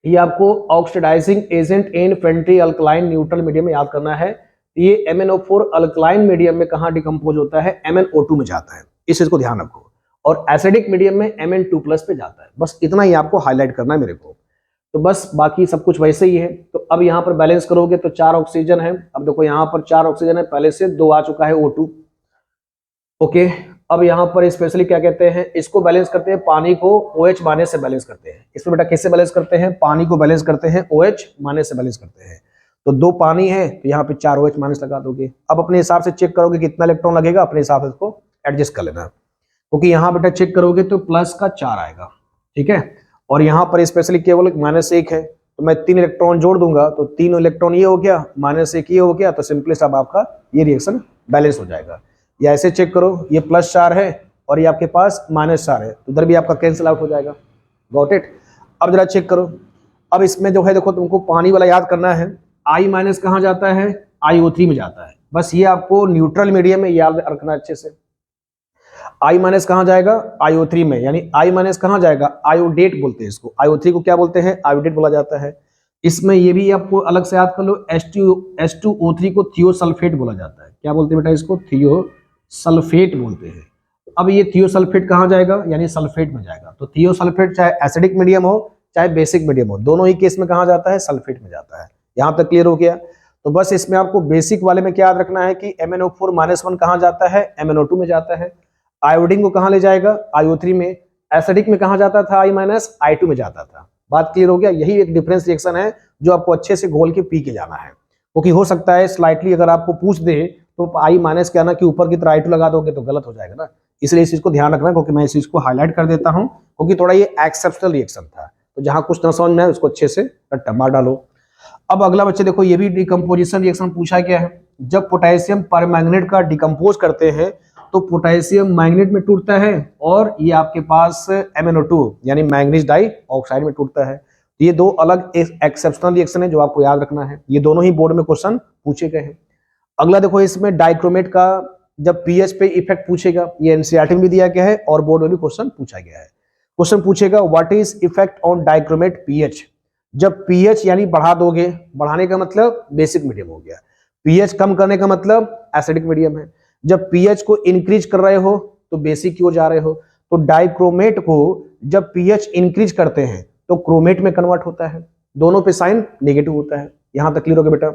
ये आपको oxidising agent in friendly alkaline neutral medium में याद करना है। ये MnO4 अल्कलाइन मीडियम में कहाँ डिकम्पोज होता है, MnO2 में जाता है, इस चीज को ध्यान रखो। और एसिडिक मीडियम में Mn2+ पे जाता है। बस इतना ही आपको हाईलाइट करना है मेरे को, तो बस बाकी सब कुछ वैसे ही है। तो अब यहाँ पर बैलेंस करोगे तो 4 ऑक्सीजन है। अब देखो यहाँ पर 4 ऑक्सीजन है, पहले से 2 आ चुका है O2। ओके, अब यहाँ पर स्पेशली क्या कहते हैं, इसको बैलेंस करते हैं, पानी को OH माने से बैलेंस करते हैं। इसमें बेटा कैसे बैलेंस करते हैं, पानी को बैलेंस करते हैं OH माने से बैलेंस करते हैं। तो 2 पानी है तो यहाँ पे 4 OH माइनस लगा दोगे। अब अपने हिसाब से चेक करोगे कितना इलेक्ट्रॉन लगेगा, अपने हिसाब से इसको एडजस्ट कर लेना, क्योंकि यहाँ बेटा चेक करोगे तो प्लस का 4 आएगा, ठीक है। और यहाँ पर स्पेशली केवल -1 है, तो मैं 3 इलेक्ट्रॉन जोड़ दूंगा तो 3 इलेक्ट्रॉन ये हो गया, -1 ये हो गया, तो सिंपली सब आपका ये रिएक्शन बैलेंस हो जाएगा। या ऐसे चेक करो, ये +4 है और ये आपके पास -4 है, तो उधर भी आपका कैंसिल आउट हो जाएगा। Got it. अब जरा चेक करो, अब इसमें जो है देखो तुमको पानी वाला याद करना है, I- कहाँ जाता है, IO3 में जाता है। बस ये आपको न्यूट्रल मीडियम में याद रखना अच्छे से। I- कहाँ जाएगा, IO3 में, यानी I- कहाँ जाएगा, आयोडेट बोलते हैं इसको। IO3 को क्या बोलते हैं, आयोडेट बोला जाता है। इसमें ये भी आपको अलग से याद कर लो, H2O3 को थियोसल्फेट बोला जाता है। क्या बोलते हैं बेटा इसको, थियोसल्फेट बोलते हैं। अब ये थियोसल्फेट कहाँ जाएगा, यानी सल्फेट में जाएगा। तो थियोसल्फेट चाहे एसिडिक मीडियम हो चाहे बेसिक मीडियम हो, दोनों ही केस में कहाँ जाता है, सल्फेट में जाता है। यहाँ तक क्लियर हो गया। तो बस इसमें आपको बेसिक वाले में क्या याद रखना है कि MnO4-1 कहाँ जाता है, MnO2 में जाता है। आयोडीन को कहाँ ले जाएगा, IO3 में। एसिडिक में कहाँ जाता था, I- I2 में जाता था। बात क्लियर हो गया। यही एक डिफरेंस रिएक्शन है जो आपको अच्छे से घोल के पी के जाना है, क्योंकि हो सकता है स्लाइटली अगर आपको पूछ दे तो I- क्या ना कि ऊपर की तरह I2 लगा दोगे तो गलत हो जाएगा ना, इसलिए इस चीज को ध्यान रखना, क्योंकि मैं इस चीज को हाईलाइट कर देता हूं, क्योंकि थोड़ा ये एक्सेप्शनल रिएक्शन था। तो जहां कुछ न समझ में आए उसको अच्छे से रट्टा मार डालो। अब अगला बच्चे देखो, ये भी डिकम्पोजिशन रिएक्शन पूछा गया है। जब पोटेशियम परमैंगनेट का डिकम्पोज करते हैं तो पोटेशियम मैंगनेट में टूटता है और ये आपके पास MnO2 यानी मैंगनीज डाइऑक्साइड में टूटता है। ये 2 अलग एक्सेप्शनल रिएक्शन है जो आपको याद रखना है। ये दोनों ही बोर्ड में क्वेश्चन पूछे गए हैं। अगला देखो, इसमें डाइक्रोमेट का जब पीएच पे इफेक्ट पूछेगा, ये एनसीईआरटी में भी दिया गया है और बोर्ड में भी क्वेश्चन पूछा गया है। क्वेश्चन पूछेगा what is effect on dichromate pH. जब पीएच यानी बढ़ा दोगे, बढ़ाने का मतलब बेसिक मीडियम हो गया, पीएच कम करने का मतलब एसिडिक मीडियम है। जब पीएच को इंक्रीज कर रहे हो तो बेसिक की ओर जा रहे हो। तो डाइक्रोमेट को जब पीएच इंक्रीज करते हैं तो क्रोमेट में कन्वर्ट होता है, दोनों पे साइन नेगेटिव होता है। यहां तक क्लियर हो गया बेटा।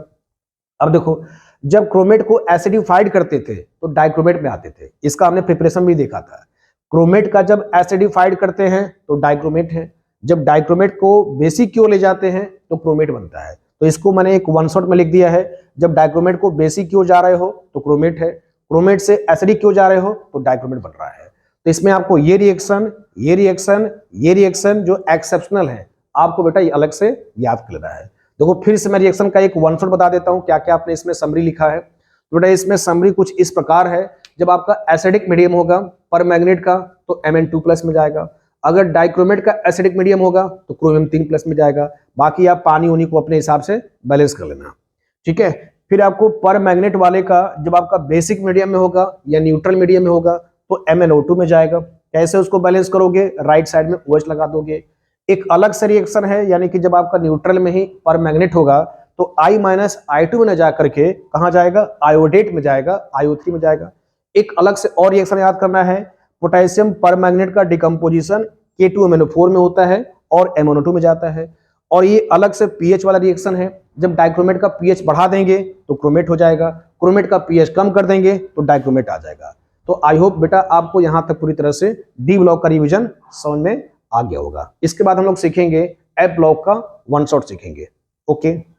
अब देखो, जब क्रोमेट को एसिडिफाइड करते थे तो डाइक्रोमेट में आते थे, इसका हमने प्रिपरेशन भी देखा था। क्रोमेट का जब एसिडिफाइड करते हैं तो डाइक्रोमेट है, जब डाइक्रोमेट को बेसिक की ओर ले जाते हैं तो क्रोमेट बनता है। तो इसको मैंने एक वन शॉट में लिख दिया है, जब डाइक्रोमेट को बेसिक की ओर जा रहे हो तो क्रोमेट है, क्रोमेट से एसिडिक की ओर जा रहे हो तो डाइक्रोमेट बन रहा है। तो इसमें आपको ये रिएक्शन, ये रिएक्शन, ये रिएक्शन जो एक्सेप्शनल है आपको बेटा ये अलग से याद कर लेना है। देखो फिर से मैं रिएक्शन का एक वन शॉट बता देता हूं, क्या क्या आपने इसमें समरी लिखा है। तो बेटा इसमें समरी कुछ इस प्रकार है, जब आपका एसिडिक मीडियम होगा परमैंगनेट का तो Mn2+ में जाएगा, अगर डाइक्रोमेट का एसिडिक मीडियम होगा तो क्रोमियम 3+ में जाएगा। बाकी आप पानी उनी को अपने हिसाब से बैलेंस कर लेना, ठीक है। फिर आपको परमैंगनेट वाले का जब आपका बेसिक मीडियम में होगा या न्यूट्रल मीडियम में होगा तो MnO2 में जाएगा। कैसे उसको बैलेंस करोगे, राइट साइड में OH लगा दोगे। एक अलग से रिएक्शन है, यानी कि जब आपका न्यूट्रल में ही परमैंगनेट होगा तो I- I2 में न जा करके कहां जाएगा, आयोडेट में जाएगा, IO3 में जाएगा। एक अलग से और रिएक्शन याद करना है, पोटेशियम परमैंगनेट का डिकम्पोजिशन K2MnO4 में होता है और MnO2 में जाता है। और ये अलग से पीएच वाला रिएक्शन है, जब डाइक्रोमेट का पीएच बढ़ा देंगे तो क्रोमेट हो जाएगा, क्रोमेट का पीएच कम कर देंगे तो डाइक्रोमेट आ जाएगा। तो आई होप बेटा आपको यहां तक पूरी तरह से डी ब्लॉक का रिवीजन समझ में आ गया होगा। इसके बाद हम लोग सीखेंगे एफ ब्लॉक का वन शॉट सीखेंगे। ओके।